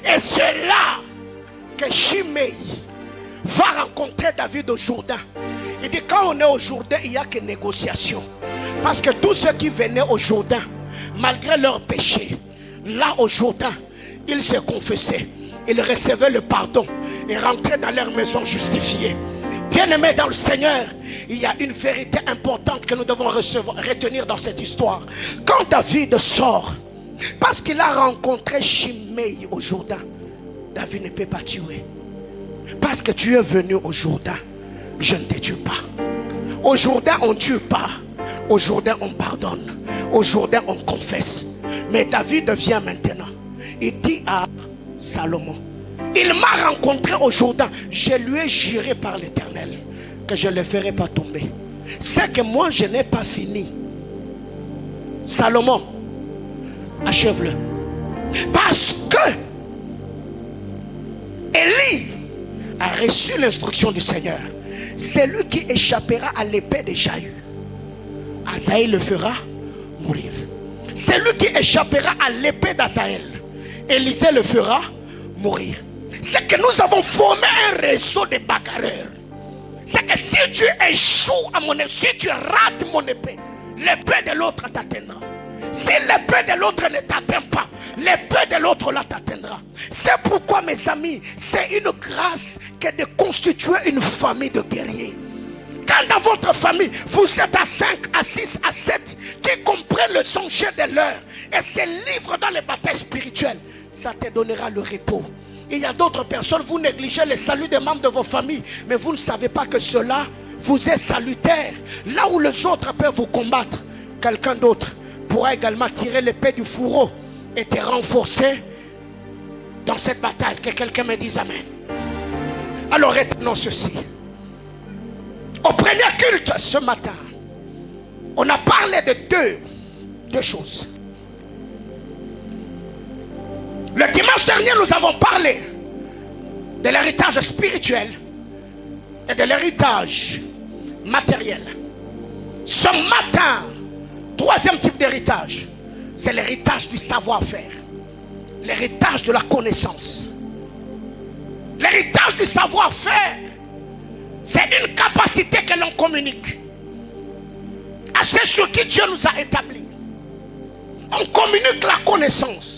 Et c'est là que Shimei va rencontrer David au Jourdain. Il dit, quand on est au Jourdain, il n'y a que négociation. Parce que tous ceux qui venaient au Jourdain, malgré leurs péchés, là au Jourdain, ils se confessaient. Ils recevaient le pardon et rentraient dans leur maison justifiée. Bien-aimés dans le Seigneur, il y a une vérité importante que nous devons retenir dans cette histoire. Quand David sort, parce qu'il a rencontré Shimei au Jourdain, David ne peut pas tuer. Parce que tu es venu au Jourdain, je ne te tue pas. Au Jourdain, on ne tue pas. Au Jourdain, on pardonne. Au Jourdain, on confesse. Mais David vient maintenant. Il dit à Salomon, il m'a rencontré au Jourdain. Je lui ai juré par l'Éternel que je ne le ferai pas tomber. C'est que moi, je n'ai pas fini. Salomon, achève-le. Parce que Élie a reçu l'instruction du Seigneur. Celui qui échappera à l'épée de Jaïu, Azaël le fera mourir. Celui qui échappera à l'épée d'Azaël, Élisée le fera mourir. C'est que nous avons formé un réseau de bagarreurs. C'est que si tu échoues à mon épée, si tu rates mon épée, l'épée de l'autre t'atteindra. Si l'épée de l'autre ne t'atteint pas, l'épée de l'autre là t'atteindra. C'est pourquoi, mes amis, c'est une grâce que de constituer une famille de guerriers. Quand dans votre famille, vous êtes à 5, à 6, à 7, qui comprennent le songé de l'heure et se livrent dans les batailles spirituelles, ça te donnera le repos. Il y a d'autres personnes, vous négligez le salut des membres de vos familles, mais vous ne savez pas que cela vous est salutaire. Là où les autres peuvent vous combattre, quelqu'un d'autre pourra également tirer l'épée du fourreau et te renforcer dans cette bataille. Que quelqu'un me dise amen. Alors retenons ceci. Au premier culte ce matin, on a parlé de deux choses. Le dimanche dernier, nous avons parlé de l'héritage spirituel et de l'héritage matériel. Ce matin, troisième type d'héritage, c'est l'héritage du savoir-faire, l'héritage de la connaissance. L'héritage du savoir-faire, c'est une capacité que l'on communique à ceux sur qui Dieu nous a établis. On communique la connaissance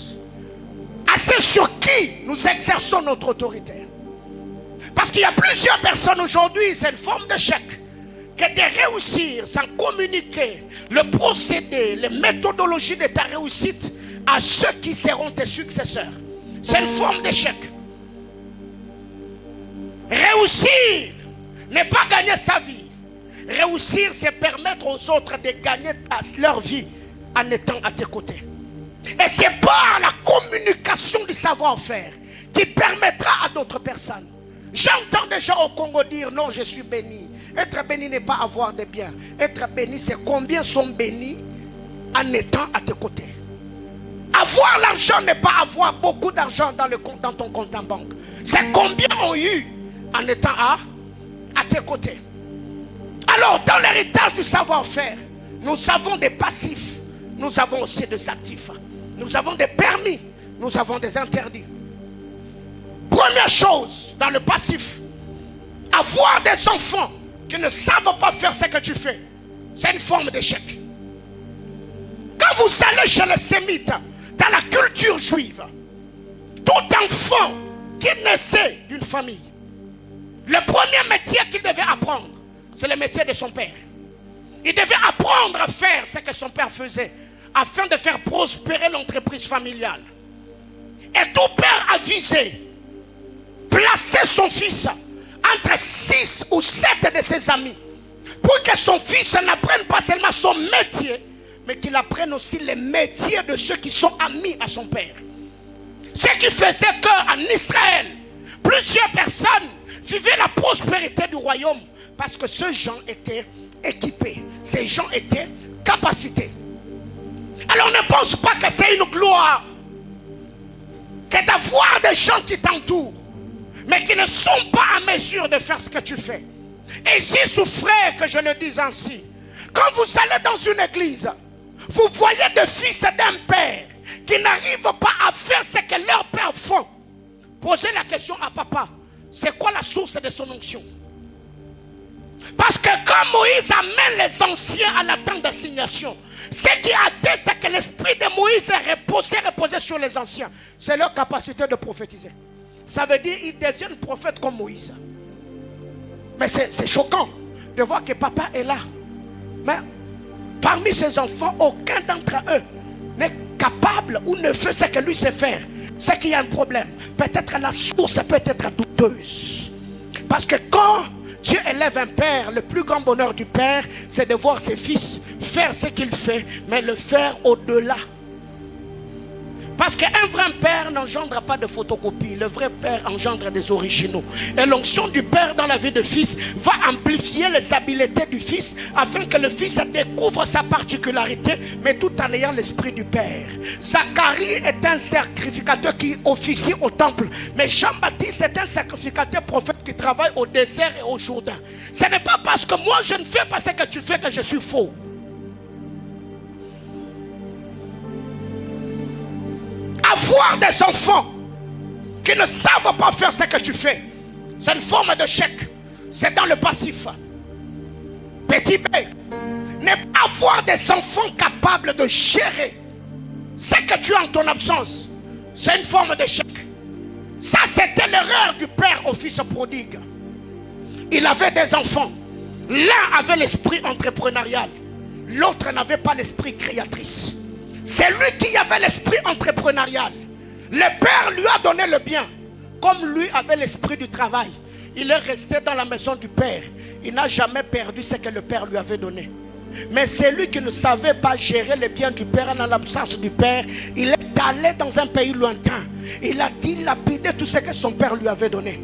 à ceux sur qui nous exerçons notre autorité. Parce qu'il y a plusieurs personnes aujourd'hui, c'est une forme d'échec, que de réussir sans communiquer le procédé, les méthodologies de ta réussite à ceux qui seront tes successeurs. C'est une forme d'échec. Réussir n'est pas gagner sa vie. Réussir, c'est permettre aux autres de gagner leur vie en étant à tes côtés. Et c'est par la communication du savoir-faire qui permettra à d'autres personnes. J'entends des gens au Congo dire non, je suis béni. Être béni n'est pas avoir des biens. Être béni, c'est combien sont bénis en étant à tes côtés. Avoir l'argent n'est pas avoir beaucoup d'argent dans ton compte en banque. C'est combien ont eu en étant à tes côtés. Alors, dans l'héritage du savoir-faire, nous avons des passifs, nous avons aussi des actifs. Nous avons des permis, nous avons des interdits. Première chose, dans le passif, avoir des enfants qui ne savent pas faire ce que tu fais, c'est une forme d'échec. Quand vous allez chez les sémites, dans la culture juive, tout enfant qui naissait d'une famille, le premier métier qu'il devait apprendre, c'est le métier de son père. Il devait apprendre à faire ce que son père faisait, afin de faire prospérer l'entreprise familiale. Et tout père avisé plaçait son fils entre 6 ou 7 de ses amis, pour que son fils n'apprenne pas seulement son métier, mais qu'il apprenne aussi les métiers de ceux qui sont amis à son père. Ce qui faisait qu'en Israël, plusieurs personnes vivaient la prospérité du royaume, parce que ces gens étaient équipés, ces gens étaient capacités. Alors ne pense pas que c'est une gloire que d'avoir des gens qui t'entourent, mais qui ne sont pas en mesure de faire ce que tu fais. Et si souffrez que je le dise ainsi, quand vous allez dans une église, vous voyez des fils d'un père qui n'arrivent pas à faire ce que leurs pères font. Posez la question à papa, c'est quoi la source de son onction? Parce que quand Moïse amène les anciens à la tente d'assignation, ce qui atteste que l'esprit de Moïse est reposé sur les anciens, c'est leur capacité de prophétiser. Ça veut dire qu'ils deviennent prophètes comme Moïse. Mais c'est choquant de voir que papa est là. Mais parmi ses enfants, aucun d'entre eux n'est capable ou ne fait ce que lui sait faire. C'est qu'il y a un problème. Peut-être la source peut être douteuse. Parce que quand Dieu élève un père, le plus grand bonheur du père, c'est de voir ses fils faire ce qu'il fait, mais le faire au-delà. Parce qu'un vrai père n'engendre pas de photocopie. Le vrai père engendre des originaux. Et l'onction du père dans la vie du fils va amplifier les habiletés du fils, afin que le fils découvre sa particularité, mais tout en ayant l'esprit du père. Zacharie est un sacrificateur qui officie au temple, mais Jean-Baptiste est un sacrificateur prophète qui travaille au désert et au Jourdain. Ce n'est pas parce que moi je ne fais pas ce que tu fais que je suis faux. Avoir des enfants qui ne savent pas faire ce que tu fais, c'est une forme de chèque. C'est dans le passif. Petit B, ne pas avoir des enfants capables de gérer ce que tu as en ton absence, c'est une forme de chèque. Ça, c'était l'erreur du père au fils prodigue. Il avait des enfants. L'un avait l'esprit entrepreneurial, l'autre n'avait pas l'esprit créatrice. C'est lui qui avait l'esprit entrepreneurial. Le père lui a donné le bien. Comme lui avait l'esprit du travail, il est resté dans la maison du père. Il n'a jamais perdu ce que le père lui avait donné. Mais c'est lui qui ne savait pas gérer le bien du père en l'absence du père. Il est allé dans un pays lointain. Il a dilapidé tout ce que son père lui avait donné.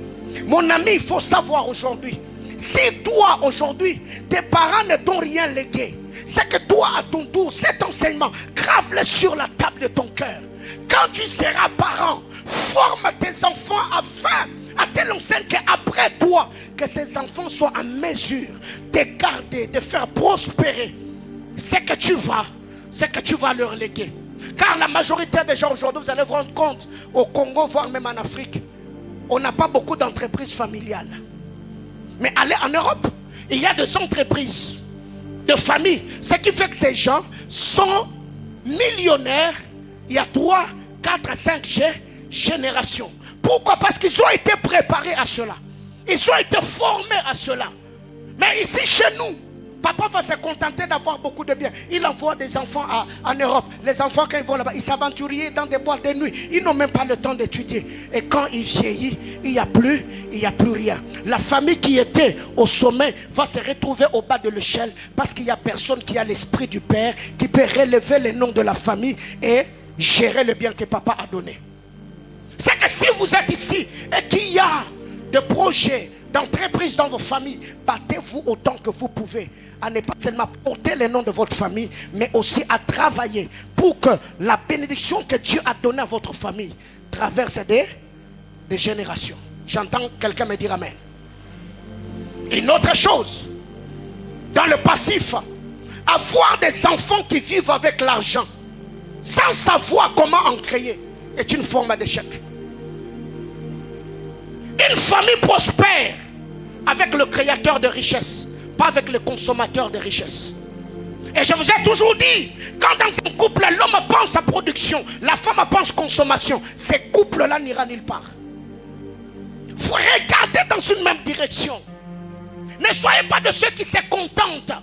Mon ami, il faut savoir aujourd'hui, si toi aujourd'hui, tes parents ne t'ont rien légué, c'est que toi à ton tour, cet enseignement, grave-le sur la table de ton cœur. Quand tu seras parent, forme tes enfants afin à tel enseigne qu'après toi, que ces enfants soient en mesure de garder, de faire prospérer ce que tu vas leur léguer. Car la majorité des gens aujourd'hui, vous allez vous rendre compte, au Congo, voire même en Afrique, on n'a pas beaucoup d'entreprises familiales. Mais allez en Europe, il y a des entreprises de famille. Ce qui fait que ces gens sont millionnaires il y a 3, 4, 5 générations. Pourquoi? Parce qu'ils ont été préparés à cela. Ils ont été formés à cela. Mais ici chez nous, papa va se contenter d'avoir beaucoup de biens. Il envoie des enfants en Europe. Les enfants, quand ils vont là-bas, ils s'aventurent dans des boîtes de nuit. Ils n'ont même pas le temps d'étudier. Et quand ils vieillissent, il n'y a plus rien. La famille qui était au sommet va se retrouver au bas de l'échelle, parce qu'il n'y a personne qui a l'esprit du père, qui peut relever les noms de la famille et gérer le bien que papa a donné. C'est que si vous êtes ici et qu'il y a des projets d'entreprise dans vos familles, battez-vous autant que vous pouvez à ne pas seulement porter les noms de votre famille, mais aussi à travailler pour que la bénédiction que Dieu a donnée à votre famille traverse des générations. J'entends quelqu'un me dire amen. Une autre chose, dans le passif, avoir des enfants qui vivent avec l'argent sans savoir comment en créer est une forme d'échec. Une famille prospère avec le créateur de richesses, pas avec le consommateur de richesses. Et je vous ai toujours dit, quand dans un couple, l'homme pense à production, la femme pense consommation, ces couples-là n'ira nulle part. Vous regardez dans une même direction. Ne soyez pas de ceux qui se contentent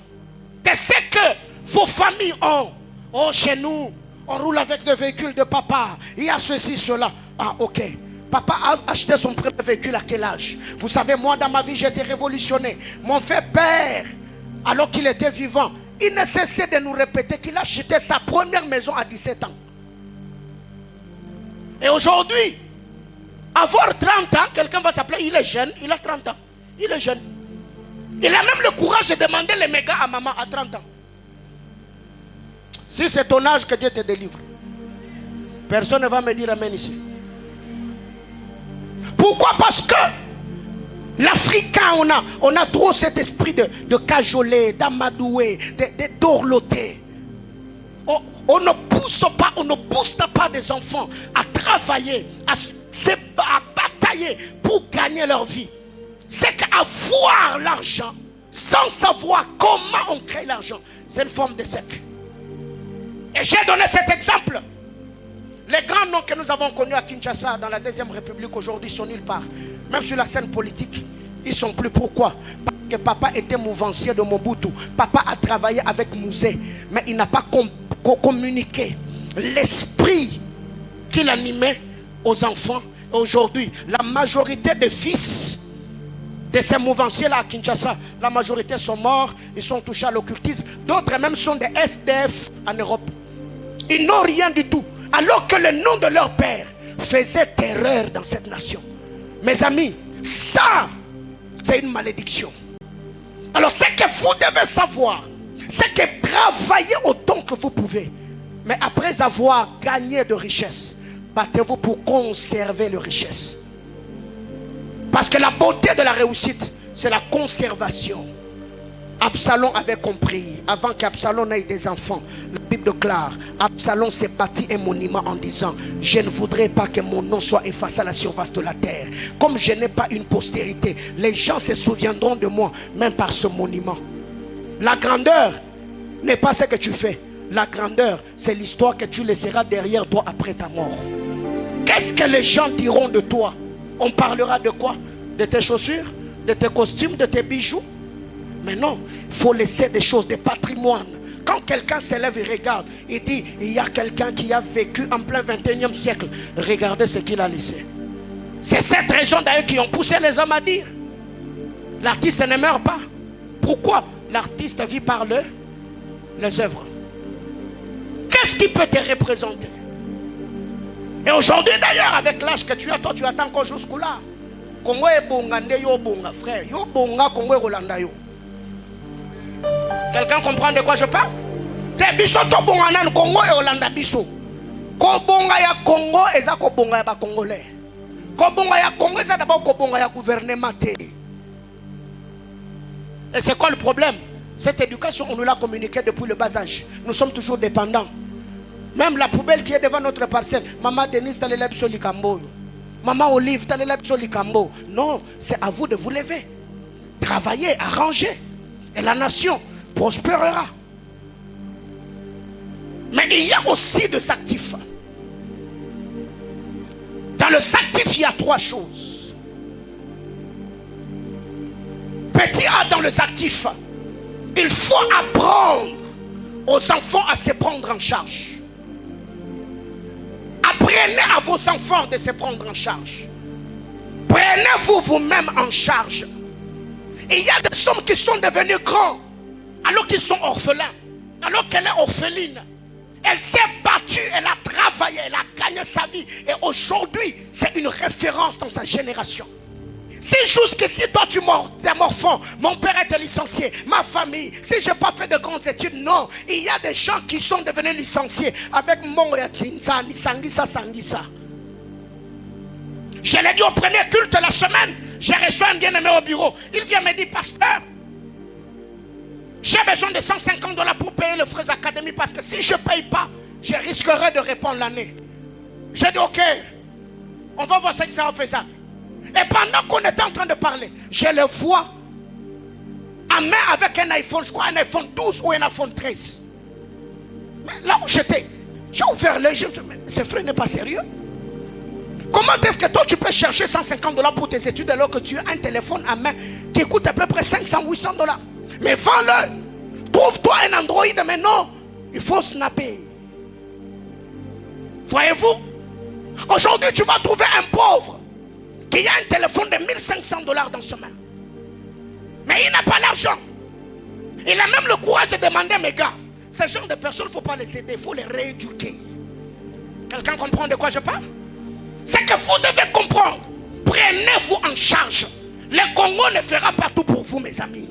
de ce que vos familles ont. Oh, chez nous, on roule avec des véhicules de papa. Il y a ceci, cela. Ah, ok. Papa a acheté son premier véhicule à quel âge? Vous savez, moi, dans ma vie, j'ai été révolutionné. Mon père, alors qu'il était vivant, il ne cessait de nous répéter qu'il a acheté sa première maison à 17 ans. Et aujourd'hui, avoir 30 ans, quelqu'un va s'appeler, il est jeune, il a 30 ans. Il est jeune. Il a même le courage de demander les mégas à maman à 30 ans. Si c'est ton âge, que Dieu te délivre. Personne ne va me dire amen ici. Pourquoi? Parce que l'Africain, on a trop cet esprit de cajoler, d'amadouer, de dorloter. On ne pousse pas, on ne booste pas des enfants à travailler, à batailler pour gagner leur vie. C'est qu'avoir l'argent sans savoir comment on crée l'argent, c'est une forme d'échec. Et j'ai donné cet exemple. Les grands noms que nous avons connus à Kinshasa, dans la Deuxième République aujourd'hui, sont nulle part. Même sur la scène politique, ils sont plus. Pourquoi? Parce que papa était mouvancier de Mobutu. Papa a travaillé avec Mouzé, mais il n'a pas communiqué l'esprit qu'il animait aux enfants. Aujourd'hui, la majorité des fils de ces mouvanciers-là à Kinshasa, la majorité sont morts, ils sont touchés à l'occultisme. D'autres même sont des SDF en Europe. Ils n'ont rien du tout. Alors que le nom de leur père faisait terreur dans cette nation. Mes amis, ça, c'est une malédiction. Alors ce que vous devez savoir, c'est que travaillez autant que vous pouvez. Mais après avoir gagné de richesses, battez-vous pour conserver les richesses. Parce que la beauté de la réussite, c'est la conservation. Absalom avait compris, avant qu'Absalom n'ait des enfants, la Bible déclare, Absalom s'est bâti un monument en disant, je ne voudrais pas que mon nom soit effacé à la surface de la terre. Comme je n'ai pas une postérité, les gens se souviendront de moi, même par ce monument. La grandeur n'est pas ce que tu fais. La grandeur, c'est l'histoire que tu laisseras derrière toi après ta mort. Qu'est-ce que les gens diront de toi? On parlera de quoi? De tes chaussures, de tes costumes, de tes bijoux? Mais non, il faut laisser des choses, des patrimoines. Quand quelqu'un s'élève et regarde, il dit, il y a quelqu'un qui a vécu en plein 21e siècle. Regardez ce qu'il a laissé. C'est cette raison d'ailleurs qui ont poussé les hommes à dire, l'artiste ne meurt pas. Pourquoi? L'artiste vit par les œuvres. Qu'est-ce qui peut te représenter? Et aujourd'hui d'ailleurs, avec l'âge que tu as, toi tu attends encore jusqu'au-là. Congo est bonga, yo bonga, frère. Yo bonga, Congo est Rolanda yo. Quelqu'un comprend de quoi je parle? Te biso to bonga nan Congo et Rolanda biso. Ko bonga ya Congo eza ko bonga ya ba Congolais. Ko bonga ya Congo eza d'abord ko bonga ya gouvernement te. Et c'est quoi le problème? Cette éducation, on nous l'a communiquée depuis le bas âge. Nous sommes toujours dépendants. Même la poubelle qui est devant notre parcelle. Maman Denise, t'as les lèvres sur l'Ikambo. Maman Olive, t'as les lèvres sur l'Ikambo. Non, c'est à vous de vous lever. Travailler, arranger. Et la nation prospérera. Mais il y a aussi des actifs. Dans le actif, il y a trois choses. Petit A dans les actifs. Il faut apprendre aux enfants à se prendre en charge. Apprenez à vos enfants de se prendre en charge. Prenez-vous vous-même en charge. Il y a des hommes qui sont devenus grands alors qu'ils sont orphelins, alors qu'elle est orpheline. Elle s'est battue, elle a travaillé, elle a gagné sa vie. Et aujourd'hui, c'est une référence dans sa génération. C'est juste que si toi tu es morfond, mon père était licencié, ma famille, si je n'ai pas fait de grandes études, non. Il y a des gens qui sont devenus licenciés avec mon Sangisa. Je l'ai dit au premier culte la semaine, j'ai reçu un bien-aimé au bureau. Il vient me dire, pasteur, j'ai besoin de $150 pour payer les frais académiques parce que si je ne paye pas, je risquerais de répondre l'année. J'ai dit ok, on va voir ce que ça fait ça. Et pendant qu'on était en train de parler, je le vois en main avec un iPhone, je crois un iPhone 12 ou un iPhone 13. Mais là où j'étais, j'ai ouvert l'œil, je me suis dit, mais ce frère n'est pas sérieux. Comment est-ce que toi tu peux chercher $150 pour tes études alors que tu as un téléphone à main qui coûte à peu près $500-800? Mais vends-le. Trouve-toi un Android, mais non, il faut snapper. Voyez-vous? Aujourd'hui tu vas trouver un pauvre qui a un téléphone de $1500 dans sa main. Mais il n'a pas l'argent. Il a même le courage de demander, mes gars, ce genre de personnes, il ne faut pas les aider, il faut les rééduquer. Quelqu'un comprend de quoi je parle? C'est que vous devez comprendre. Prenez-vous en charge. Le Congo ne fera pas tout pour vous, mes amis.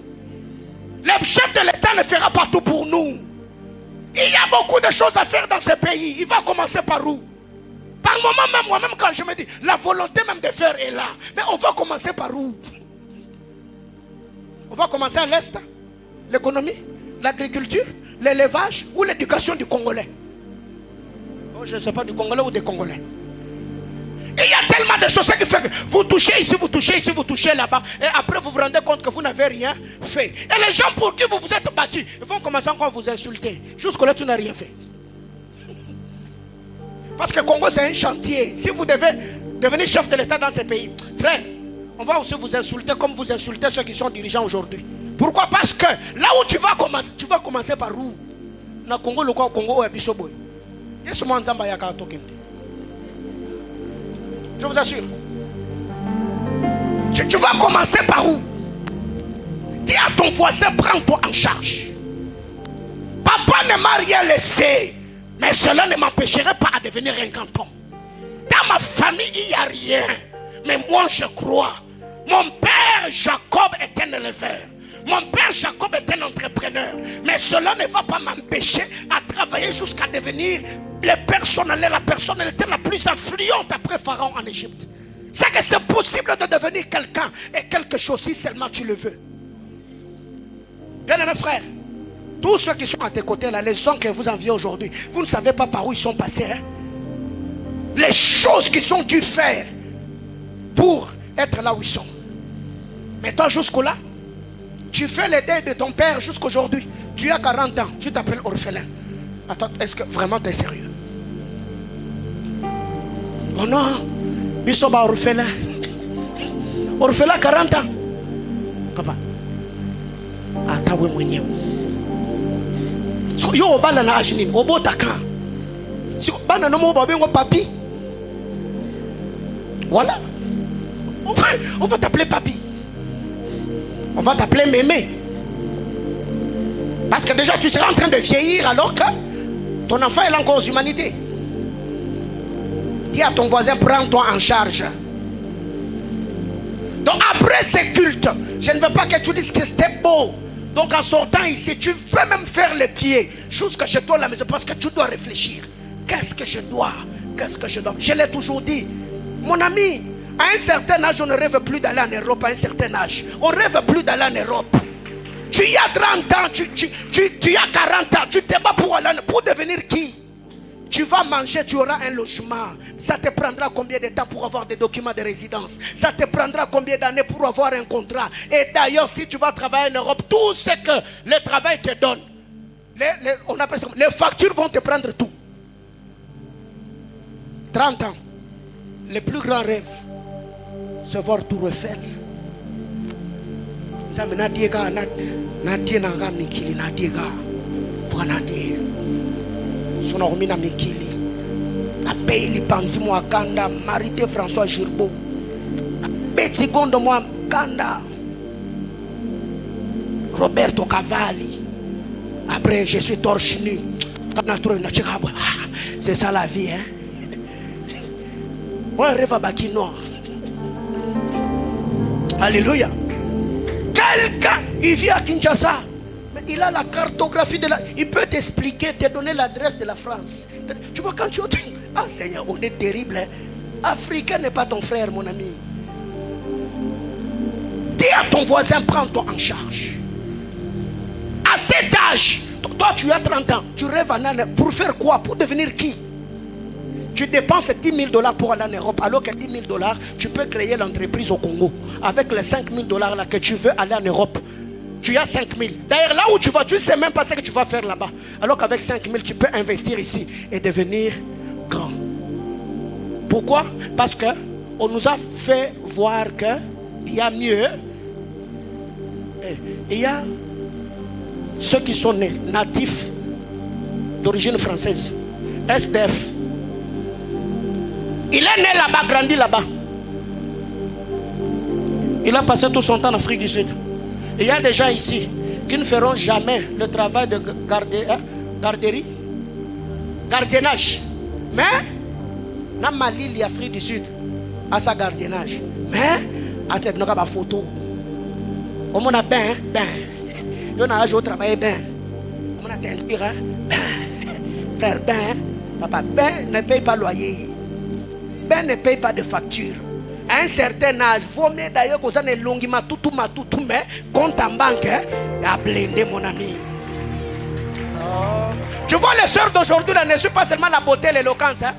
Le chef de l'État ne fera pas tout pour nous. Il y a beaucoup de choses à faire dans ce pays. Il va commencer par où? Par moment même, moi-même quand je me dis, la volonté même de faire est là. Mais on va commencer par où? On va commencer à l'Est. L'économie, l'agriculture, l'élevage ou l'éducation du Congolais. Oh, je ne sais pas, du Congolais ou des Congolais. Et il y a tellement de choses qui font que vous touchez ici, vous touchez ici, vous touchez là-bas. Et après vous vous rendez compte que vous n'avez rien fait. Et les gens pour qui vous vous êtes battus, ils vont commencer encore à vous insulter. Jusque-là, tu n'as rien fait. Parce que le Congo, c'est un chantier. Si vous devez devenir chef de l'État dans ce pays, frère, on va aussi vous insulter comme vous insultez ceux qui sont dirigeants aujourd'hui. Pourquoi? Parce que là où tu vas commencer par où? Na Congo, le Congo est bisoboy. Je vous assure. Tu vas commencer par où? Dis à ton voisin, prends-toi en charge. Papa ne m'a rien laissé, mais cela ne m'empêcherait pas de devenir un grand homme. Dans ma famille, il n'y a rien. Mais moi, je crois. Mon père Jacob est un éleveur. Mon père Jacob est un entrepreneur. Mais cela ne va pas m'empêcher à travailler jusqu'à devenir la personnalité la plus influente après Pharaon en Égypte. C'est que c'est possible de devenir quelqu'un et quelque chose si seulement tu le veux. Bien aimés frères, tous ceux qui sont à tes côtés là, les gens que vous enviez aujourd'hui, vous ne savez pas par où ils sont passés. Hein? Les choses qu'ils ont dû faire pour être là où ils sont. Mais toi jusque-là, tu fais les deuils de ton père jusqu'aujourd'hui. Tu as 40 ans, tu t'appelles orphelin. Attends, est-ce que vraiment tu es sérieux? Oh non, Bisoba orphelin. Orphelin 40 ans. Papa. Attends, oui, moi, so yo bala na ajini, obo takan. Si bana no mo babengo papi. Voilà. On va t'appeler papi. On va t'appeler mémé. Parce que déjà tu seras en train de vieillir alors que ton enfant est encore aux humanités. Dis à ton voisin, prends-toi en charge. Donc après ces cultes, je ne veux pas que tu dises que c'était beau. Donc en sortant ici, tu peux même faire les pieds jusqu'à chez toi à la maison parce que tu dois réfléchir. Qu'est-ce que je dois? Qu'est-ce que je dois? Je l'ai toujours dit. Mon ami, à un certain âge, on ne rêve plus d'aller en Europe. À un certain âge, on ne rêve plus d'aller en Europe. Tu y as 30 ans, tu as 40 ans, tu te bats pour aller pour devenir qui? Tu vas manger, tu auras un logement. Ça te prendra combien de temps pour avoir des documents de résidence? Ça te prendra combien d'années pour avoir un contrat? Et d'ailleurs, si tu vas travailler en Europe, tout ce que le travail te donne, on appelle ça, les factures vont te prendre tout. 30 ans, le plus grand rêve, c'est voir tout Eiffel. Ça me n'a dit que Nadia n'a mikili Nadia, voilà Nadia. Son ormina mikili. La paye li panzi moi Kanda, Marité François Girbeau. Betty Gondo moi Kanda. Roberto Cavalli. Après je suis torche nu. C'est ça la vie, hein. Moi rêve à Baki Noir. Alléluia. Quelqu'un, il vit à Kinshasa, mais il a la cartographie de la... Il peut t'expliquer, te donner l'adresse de la France. Tu vois quand tu... Ah Seigneur, on est terrible. Hein? Africain n'est pas ton frère, mon ami. Dis à ton voisin, prends-toi en charge. À cet âge, toi tu as 30 ans, tu rêves en année. Pour faire quoi? Pour devenir qui? Tu dépenses 10 000 $ pour aller en Europe, alors que 10 000 $, tu peux créer l'entreprise au Congo. Avec les 5 000 $ là que tu veux aller en Europe, tu as 5 000. D'ailleurs, là où tu vas, tu ne sais même pas ce que tu vas faire là-bas. Alors qu'avec 5 000, tu peux investir ici et devenir grand. Pourquoi? Parce qu'on nous a fait voir qu'il y a mieux. Il y a ceux qui sont nés natifs d'origine française, SDF. Il est né là-bas, grandi là-bas. Il a passé tout son temps en Afrique du Sud. Il y a des gens ici qui ne feront jamais le travail de garderie, gardiennage. Mais, dans Mali, l'Afrique du Sud, à sa gardiennage. Mais, à tête, nous avons une photo. On a ben. On a joué au travail, ben. On a un pire, ben. Frère, ben. Papa, ben ne paye pas loyer. Ben ne paye pas de facture. À un certain âge, vaut mieux d'ailleurs que vous avez longi tout, mais compte en banque, a blindé mon ami. Oh. Tu vois les sœurs d'aujourd'hui, là, ne sont pas seulement la beauté et l'éloquence. Hein?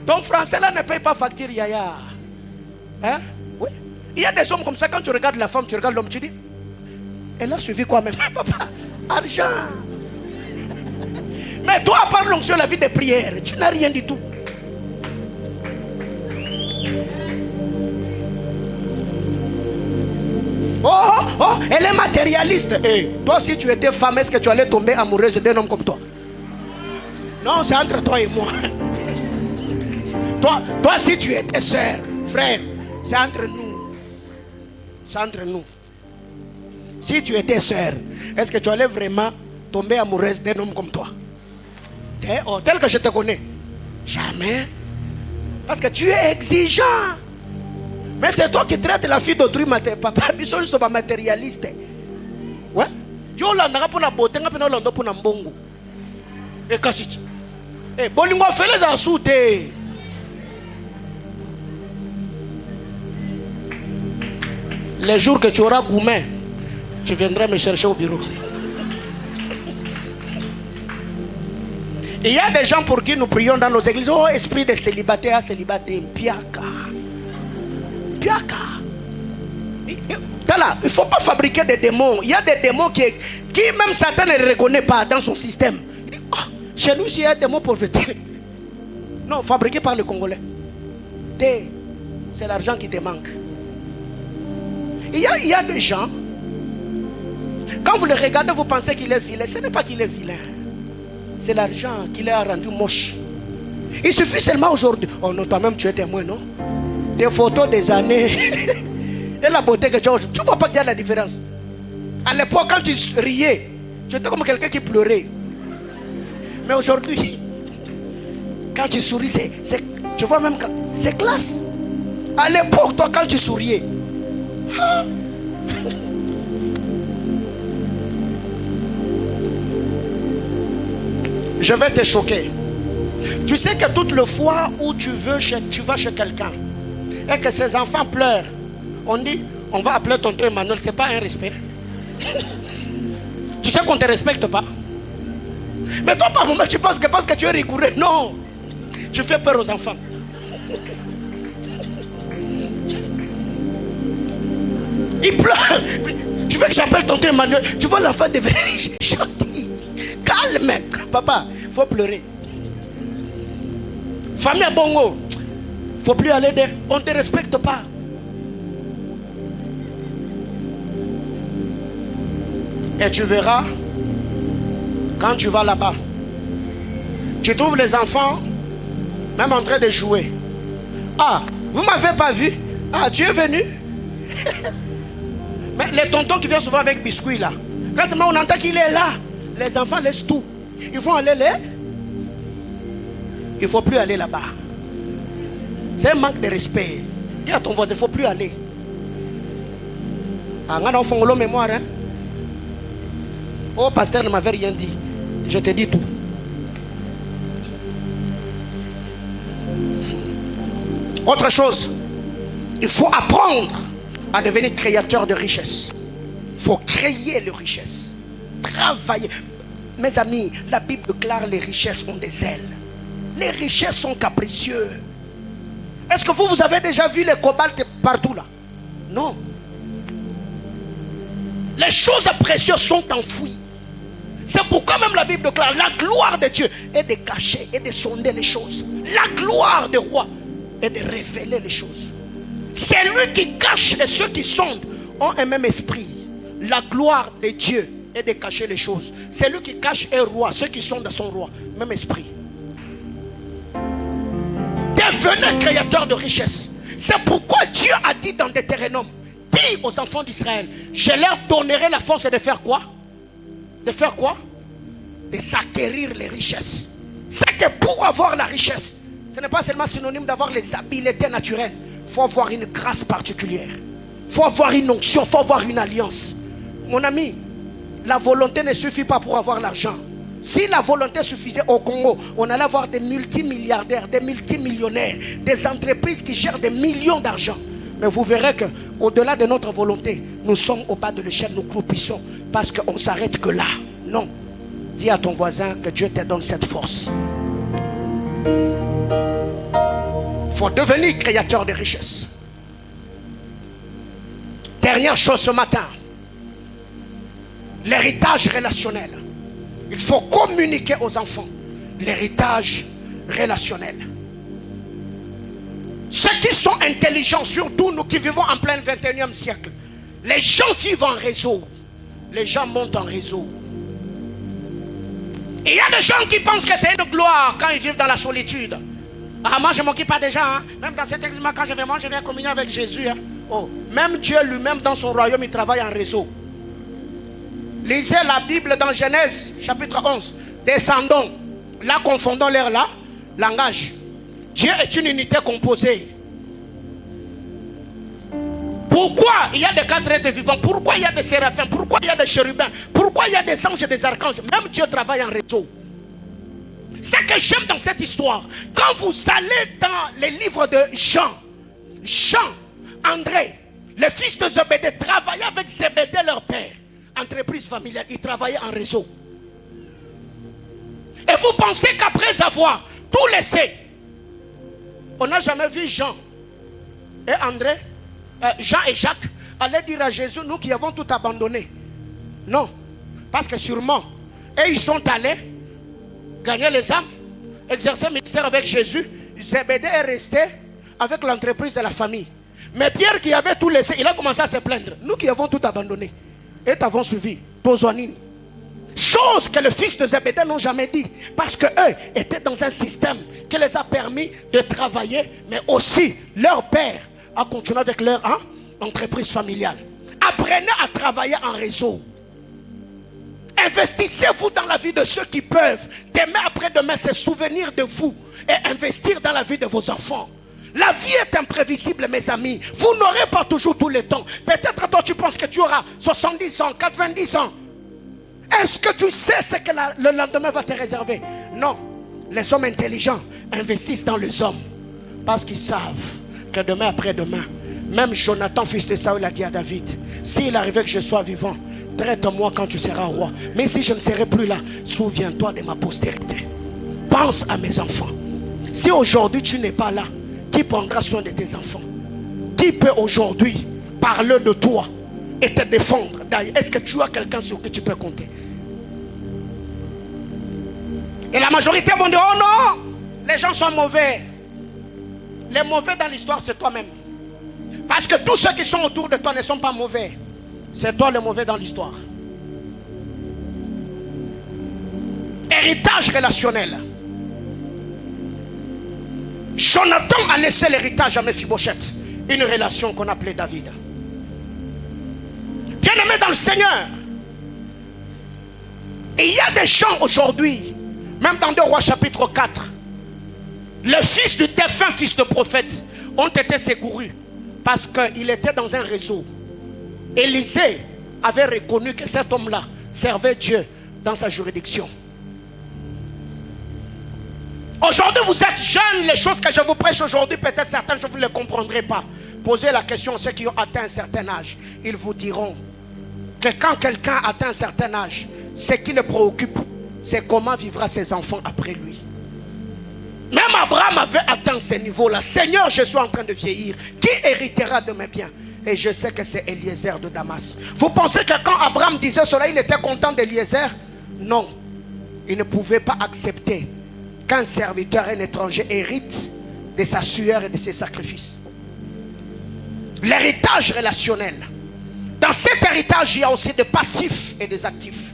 Ton français là ne paye pas facture, yaya. Hein? Oui. Il y a des hommes comme ça, quand tu regardes la femme, tu regardes l'homme, tu dis, elle a suivi quoi même? Papa, argent. Mais toi, à part l'onction, la vie de prière, tu n'as rien du tout. Oh, elle est matérialiste. Hey, toi, si tu étais femme, est-ce que tu allais tomber amoureuse d'un homme comme toi? Non, c'est entre toi et moi. Toi, si tu étais sœur, frère, c'est entre nous. C'est entre nous. Si tu étais sœur, est-ce que tu allais vraiment tomber amoureuse d'un homme comme toi? Tel que je te connais. Jamais. Parce que tu es exigeant. Mais c'est toi qui traites la fille d'autrui, papa. Ils sont juste pas matérialistes. Ouais. Yo là, n'a pas la beauté, n'a pas la pour la mbongo. Et cassite. Eh, bolingo fait les assoutes. Les jours que tu auras gourmet, tu viendras me chercher au bureau. Il y a des gens pour qui nous prions dans nos églises. Oh, esprit de célibataire, célibataire, piaka. Piaka. Il ne faut pas fabriquer des démons. Il y a des démons qui même Satan ne reconnaît pas dans son système. Il dit, oh, chez nous, il y a des démons prophétiques. Non, fabriqués par les Congolais. C'est l'argent qui te manque. Il y a des gens, quand vous le regardez, vous pensez qu'il est vilain. Ce n'est pas qu'il est vilain. C'est l'argent qui l'a rendu moche. Il suffit seulement aujourd'hui. Oh non, toi-même tu es témoin, non? Des photos des années. Et la beauté que tu as aujourd'hui. Tu ne vois pas qu'il y a la différence. À l'époque, quand tu riais, tu étais comme quelqu'un qui pleurait. Mais aujourd'hui, quand tu souris, tu vois même que c'est classe. À l'époque, toi, quand tu souriais, je vais te choquer. Tu sais que toutes les fois où tu vas chez quelqu'un et que ses enfants pleurent, on dit, on va appeler tonton Emmanuel, c'est pas un respect. Tu sais qu'on ne te respecte pas. Mais toi, par moment, tu penses que parce que tu es rigoureux. Non, tu fais peur aux enfants. Il pleure. Tu veux que j'appelle tonton Emmanuel? Tu vois l'enfant devenir gentil. Calme. Papa, il faut pleurer. Famille à Bongo, il ne faut plus aller there. On ne te respecte pas. Et tu verras, quand tu vas là-bas, tu trouves les enfants même en train de jouer. Ah, vous ne m'avez pas vu? Ah, tu es venu? Mais les tontons qui viennent souvent avec biscuits là, quand seulement on entend qu'il est là, les enfants laissent tout. Ils vont aller là. Il ne faut plus aller là-bas. C'est un manque de respect. Dis à ton voisin, il ne faut plus aller. Ah, on fait une mémoire. Hein? Oh, pasteur ne m'avait rien dit. Je te dis tout. Autre chose, il faut apprendre à devenir créateur de richesse. Il faut créer les richesses. Travailler. Mes amis, la Bible déclare les richesses ont des ailes. Les richesses sont capricieuses. Est-ce que vous avez déjà vu les cobaltes partout là? Non. Les choses précieuses sont enfouies. C'est pourquoi même la Bible déclare la gloire de Dieu est de cacher et de sonder les choses. La gloire du roi est de révéler les choses. C'est lui qui cache et ceux qui sondent ont un même esprit. La gloire de Dieu est de cacher les choses. C'est lui qui cache un roi, ceux qui sondent son roi, même esprit. Devenez créateur de richesse. C'est pourquoi Dieu a dit dans Deutéronome, dis aux enfants d'Israël, je leur donnerai la force de faire quoi? De faire quoi? De s'acquérir les richesses. C'est que pour avoir la richesse, ce n'est pas seulement synonyme d'avoir les habiletés naturelles. Il faut avoir une grâce particulière. Il faut avoir une onction, il faut avoir une alliance. Mon ami, la volonté ne suffit pas pour avoir l'argent. Si la volonté suffisait au Congo, on allait avoir des multimilliardaires, des multimillionnaires, des entreprises qui gèrent des millions d'argent. Mais vous verrez qu'au-delà de notre volonté, nous sommes au bas de l'échelle, nous croupissons parce qu'on ne s'arrête que là. Non. Dis à ton voisin que Dieu te donne cette force. Il faut devenir créateur de richesses. Dernière chose ce matin, l'héritage relationnel. Il faut communiquer aux enfants l'héritage relationnel. Ceux qui sont intelligents, surtout nous qui vivons en plein 21e siècle, les gens vivent en réseau. Les gens montent en réseau. Il y a des gens qui pensent que c'est une gloire quand ils vivent dans la solitude. Ah, moi je ne m'occupe pas des gens. Hein. Même dans cet examen, quand je vais manger, je viens communier avec Jésus. Hein. Oh, même Dieu lui-même dans son royaume, il travaille en réseau. Lisez la Bible dans Genèse chapitre 11. Descendons. Là, confondons leur langage. Dieu est une unité composée. Pourquoi il y a des quatre êtres vivants? Pourquoi il y a des séraphins? Pourquoi il y a des chérubins? Pourquoi il y a des anges et des archanges? Même Dieu travaille en réseau. Ce que j'aime dans cette histoire, quand vous allez dans les livres de Jean, André, le fils de Zébédée, travaillait avec Zébédée leur père. Entreprise familiale, ils travaillaient en réseau. Et vous pensez qu'après avoir tout laissé, on n'a jamais vu Jean et André, Jean et Jacques aller dire à Jésus, nous qui avons tout abandonné. Non, parce que sûrement, et ils sont allés gagner les âmes, exercer le ministère avec Jésus. Zébédée est resté avec l'entreprise de la famille. Mais Pierre qui avait tout laissé, il a commencé à se plaindre. Nous qui avons tout abandonné et t'avons suivi, Tozoanine. Chose que le fils de Zébédée n'ont jamais dit. Parce qu'eux étaient dans un système qui les a permis de travailler, mais aussi leur père a continué avec leur entreprise familiale. Apprenez à travailler en réseau. Investissez-vous dans la vie de ceux qui peuvent, demain après-demain, se souvenir de vous et investir dans la vie de vos enfants. La vie est imprévisible, mes amis. Vous n'aurez pas toujours tout le temps. Peut-être toi tu penses que tu auras 70 ans, 90 ans. Est-ce que tu sais ce que le lendemain va te réserver? Non. Les hommes intelligents investissent dans les hommes parce qu'ils savent que demain après-demain, même Jonathan, fils de Saül, a dit à David, s'il arrivait que je sois vivant, traite-moi quand tu seras roi. Mais si je ne serai plus là, souviens-toi de ma postérité. Pense à mes enfants. Si aujourd'hui tu n'es pas là, qui prendra soin de tes enfants? Qui peut aujourd'hui parler de toi et te défendre? Est-ce que tu as quelqu'un sur qui tu peux compter? Et la majorité vont dire, oh non, les gens sont mauvais. Les mauvais dans l'histoire, c'est toi-même. Parce que tous ceux qui sont autour de toi ne sont pas mauvais. C'est toi le mauvais dans l'histoire. Héritage relationnel. Jonathan a laissé l'héritage à Mephibosheth. Une relation qu'on appelait David. Bien-aimé dans le Seigneur. Et il y a des gens aujourd'hui, même dans 2 Rois chapitre 4, les fils du défunt fils de prophète ont été secourus parce qu'il était dans un réseau. Élisée avait reconnu que cet homme-là servait Dieu dans sa juridiction. Aujourd'hui, vous êtes jeunes, les choses que je vous prêche aujourd'hui, peut-être certains, je ne vous les comprendrai pas. Posez la question à ceux qui ont atteint un certain âge. Ils vous diront que quand quelqu'un atteint un certain âge, ce qui le préoccupe, c'est comment vivra ses enfants après lui. Même Abraham avait atteint ce niveau-là. Seigneur, je suis en train de vieillir. Qui héritera de mes biens? Et je sais que c'est Eliezer de Damas. Vous pensez que quand Abraham disait cela, il était content d'Eliezer? Non. Il ne pouvait pas accepter qu'un serviteur, un étranger, hérite de sa sueur et de ses sacrifices. L'héritage relationnel. Dans cet héritage, il y a aussi des passifs et des actifs.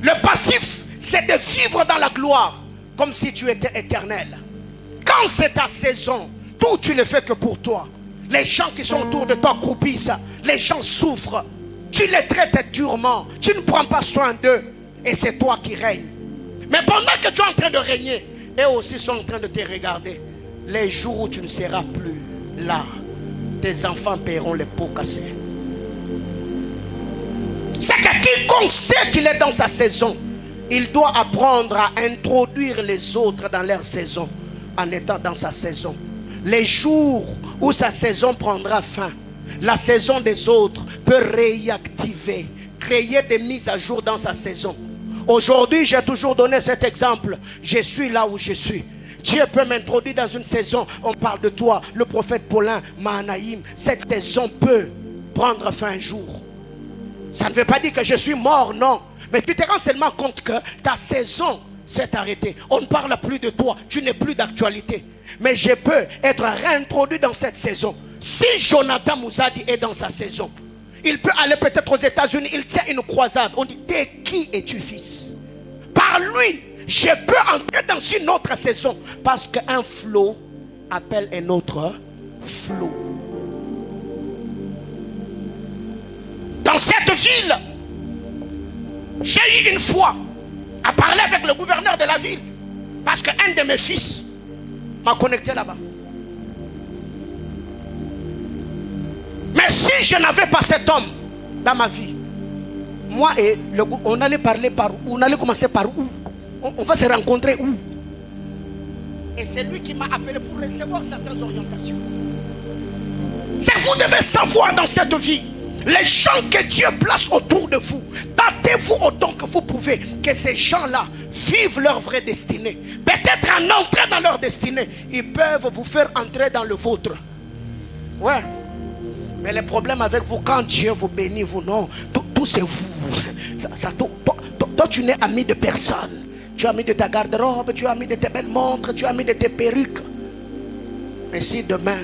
Le passif, c'est de vivre dans la gloire comme si tu étais éternel. Quand c'est ta saison, tout tu ne fais que pour toi. Les gens qui sont autour de toi croupissent, les gens souffrent. Tu les traites durement, tu ne prends pas soin d'eux et c'est toi qui règnes. Mais pendant que tu es en train de régner, eux aussi sont en train de te regarder. Les jours où tu ne seras plus là, tes enfants paieront les pots cassés. C'est que quiconque sait qu'il est dans sa saison, il doit apprendre à introduire les autres dans leur saison en étant dans sa saison. Les jours où sa saison prendra fin, la saison des autres peut réactiver, créer des mises à jour dans sa saison. Aujourd'hui, j'ai toujours donné cet exemple. Je suis là où je suis. Dieu peut m'introduire dans une saison. On parle de toi, le prophète Paulin, Mahanaïm. Cette saison peut prendre fin un jour. Ça ne veut pas dire que je suis mort, non. Mais tu te rends seulement compte que ta saison s'est arrêtée. On ne parle plus de toi. Tu n'es plus d'actualité. Mais je peux être réintroduit dans cette saison. Si Jonathan Mouzadi est dans sa saison, il peut aller peut-être aux États-Unis. Il tient une croisade. On dit, de qui es-tu fils? Par lui, je peux entrer dans une autre saison. Parce qu'un flot appelle un autre flot. Dans cette ville, j'ai eu une fois à parler avec le gouverneur de la ville. Parce qu'un de mes fils m'a connecté là-bas. Mais si je n'avais pas cet homme dans ma vie, moi et on allait parler par où? On allait commencer par où? On va se rencontrer où? Et c'est lui qui m'a appelé pour recevoir certaines orientations. C'est vous devez savoir dans cette vie, les gens que Dieu place autour de vous, battez-vous autant que vous pouvez, que ces gens-là vivent leur vraie destinée. Peut-être en entrant dans leur destinée, ils peuvent vous faire entrer dans le vôtre. Ouais. Mais le problème avec vous, quand Dieu vous bénit, vous non, tout c'est vous. Toi, tu n'es ami de personne. Tu es ami de ta garde-robe, tu es ami de tes belles montres, tu es ami de tes perruques. Mais si demain,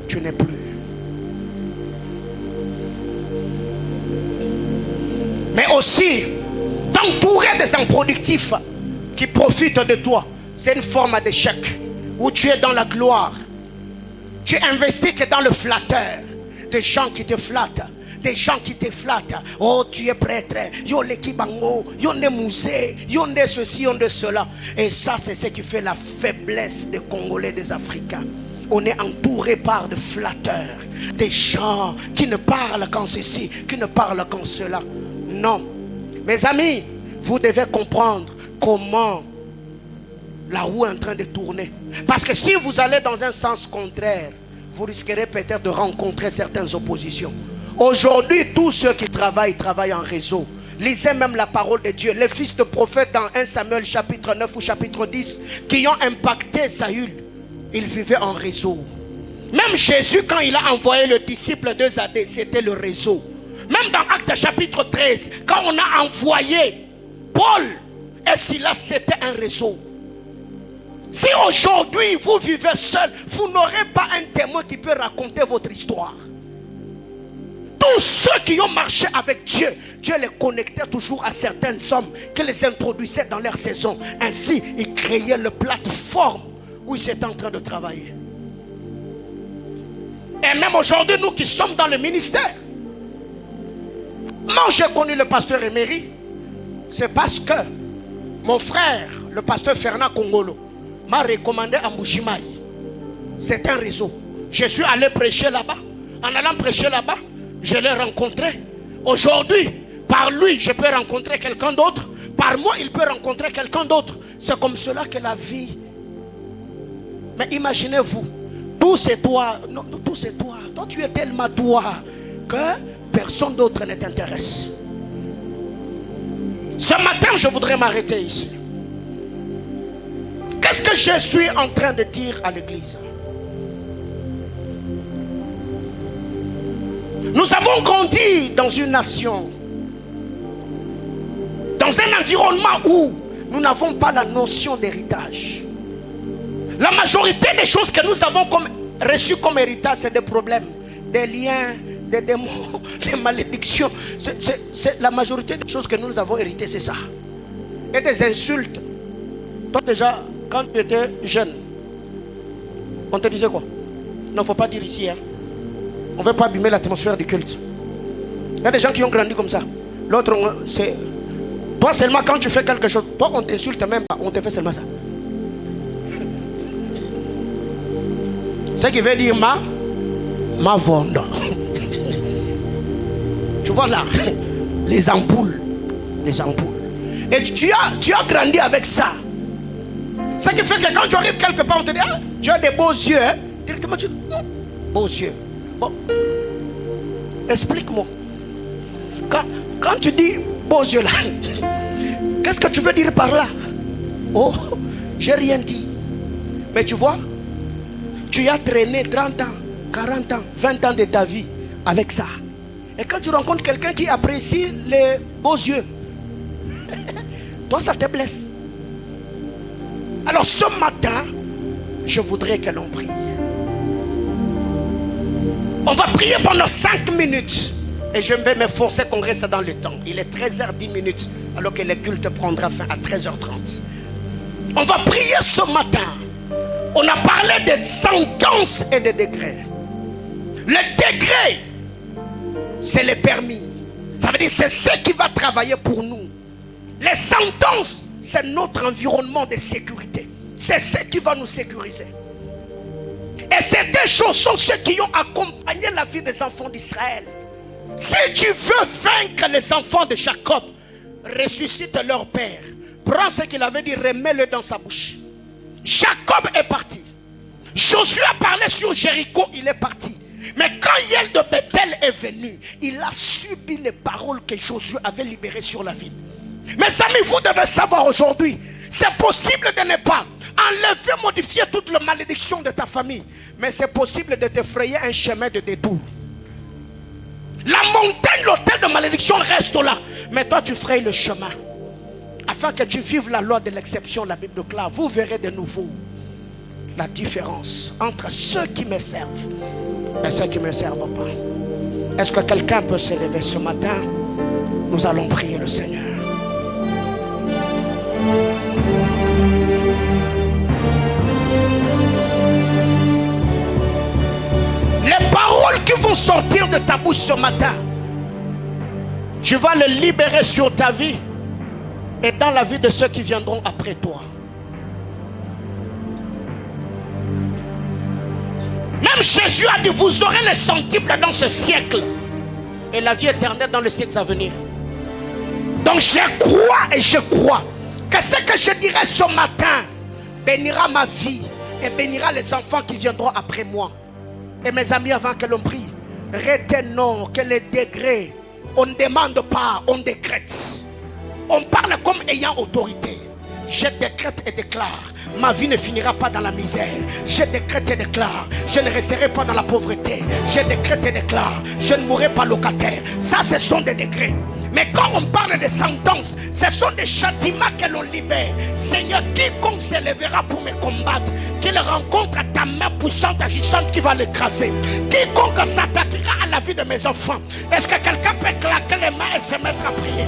tu n'es plus. Mais aussi, t'entourer des improductifs qui profitent de toi, c'est une forme d'échec où tu es dans la gloire. Tu investis que dans le flatteur, des gens qui te flattent, des gens qui te flattent. Oh, tu es prêtre, yo l'équibango, yo ne musée, yo ne ceci, yo ne cela. Et ça, c'est ce qui fait la faiblesse des Congolais, des Africains. On est entouré par des flatteurs, des gens qui ne parlent qu'en ceci, qui ne parlent qu'en cela. Non, mes amis, vous devez comprendre comment la roue est en train de tourner. Parce que si vous allez dans un sens contraire, vous risquerez peut-être de rencontrer certaines oppositions. Aujourd'hui, tous ceux qui travaillent en réseau. Lisez même la parole de Dieu. Les fils de prophètes dans 1 Samuel chapitre 9 ou chapitre 10 qui ont impacté Saül, ils vivaient en réseau. Même Jésus, quand il a envoyé le disciple de Zadé, c'était le réseau. Même dans Actes chapitre 13, quand on a envoyé Paul et Silas, c'était un réseau. Si aujourd'hui vous vivez seul, vous n'aurez pas un témoin qui peut raconter votre histoire. Tous ceux qui ont marché avec Dieu, Dieu les connectait toujours à certaines hommes qui les introduisaient dans leur saison. Ainsi, ils créaient la plateforme où ils étaient en train de travailler. Et même aujourd'hui, nous qui sommes dans le ministère, moi j'ai connu le pasteur Emery, c'est parce que mon frère, le pasteur Fernand Kongolo, m'a recommandé à Mbujimayi. C'est un réseau. Je suis allé prêcher là-bas. En allant prêcher là-bas, je l'ai rencontré. Aujourd'hui, par lui, je peux rencontrer quelqu'un d'autre. Par moi, il peut rencontrer quelqu'un d'autre. C'est comme cela que la vie. Mais imaginez-vous, tout c'est toi. Non, tout c'est toi. Toi, tu es tellement toi que personne d'autre ne t'intéresse. Ce matin, je voudrais m'arrêter ici. qu'est-ce que je suis en train de dire à l'église? Nous avons grandi dans une nation, dans un environnement où nous n'avons pas la notion d'héritage. La majorité des choses que nous avons reçues comme héritage, c'est des problèmes, des liens, des démons, des malédictions. C'est la majorité des choses que nous avons héritées, c'est ça. Et des insultes. Toi déjà, quand tu étais jeune, on te disait quoi? Il ne faut pas dire ici, hein. On ne veut pas abîmer l'atmosphère du culte. Il y a des gens qui ont grandi comme ça. L'autre, c'est... Toi seulement quand tu fais quelque chose, toi on t'insulte même pas, on te fait seulement ça. Ce qui veut dire ma vonda. Tu vois là, les ampoules. Et tu as grandi avec ça. Ce qui fait que quand tu arrives quelque part, on te dit, ah, tu as des beaux yeux. Hein? Directement tu dis, beaux yeux. Bon. Explique-moi. Quand tu dis beaux yeux là, qu'est-ce que tu veux dire par là? Oh, j'ai rien dit. Mais tu vois, tu as traîné 30 ans, 40 ans, 20 ans de ta vie avec ça. Et quand tu rencontres quelqu'un qui apprécie les beaux yeux, toi ça te blesse. Alors ce matin, je voudrais que l'on prie. On va prier pendant 5 minutes. Et je vais m'efforcer qu'on reste dans le temps. Il est 13h10 alors que le culte prendra fin à 13h30. On va prier ce matin. On a parlé de sentences et de degrés. Le degré, c'est le permis. Ça veut dire c'est ce qui va travailler pour nous. Les sentences, c'est notre environnement de sécurité. C'est ce qui va nous sécuriser. Et ces deux choses sont ceux qui ont accompagné la vie des enfants d'Israël. Si tu veux vaincre les enfants de Jacob, ressuscite leur père. Prends ce qu'il avait dit, remets-le dans sa bouche. Jacob est parti. Josué a parlé sur Jéricho, il est parti. Mais quand Yel de Bethel est venu, il a subi les paroles que Josué avait libérées sur la ville. Mes amis, vous devez savoir aujourd'hui, c'est possible de ne pas enlever, modifier toute la malédiction de ta famille. Mais c'est possible de te frayer un chemin de détour. La montagne, l'autel de malédiction reste là. Mais toi tu frayes le chemin. Afin que tu vives la loi de l'exception, la Bible déclare. Vous verrez de nouveau la différence entre ceux qui me servent et ceux qui ne me servent pas. Est-ce que quelqu'un peut se lever ce matin? Nous allons prier le Seigneur. Les paroles qui vont sortir de ta bouche ce matin, tu vas les libérer sur ta vie et dans la vie de ceux qui viendront après toi. Même Jésus a dit, vous aurez le centuple dans ce siècle et la vie éternelle dans le siècle à venir. Donc je crois et je crois que ce que je dirai ce matin bénira ma vie et bénira les enfants qui viendront après moi. Et mes amis, avant que l'on prie, retenons que les degrés, on ne demande pas, on décrète. On parle comme ayant autorité. Je décrète et déclare, ma vie ne finira pas dans la misère. Je décrète et déclare, je ne resterai pas dans la pauvreté. Je décrète et déclare, je ne mourrai pas locataire. Ça, ce sont des degrés. Mais quand on parle de sentences, ce sont des châtiments que l'on libère. Seigneur, quiconque se lèvera pour me combattre, qu'il rencontre ta main puissante, agissante qui va l'écraser. Quiconque s'attaquera à la vie de mes enfants. Est-ce que quelqu'un peut claquer les mains et se mettre à prier?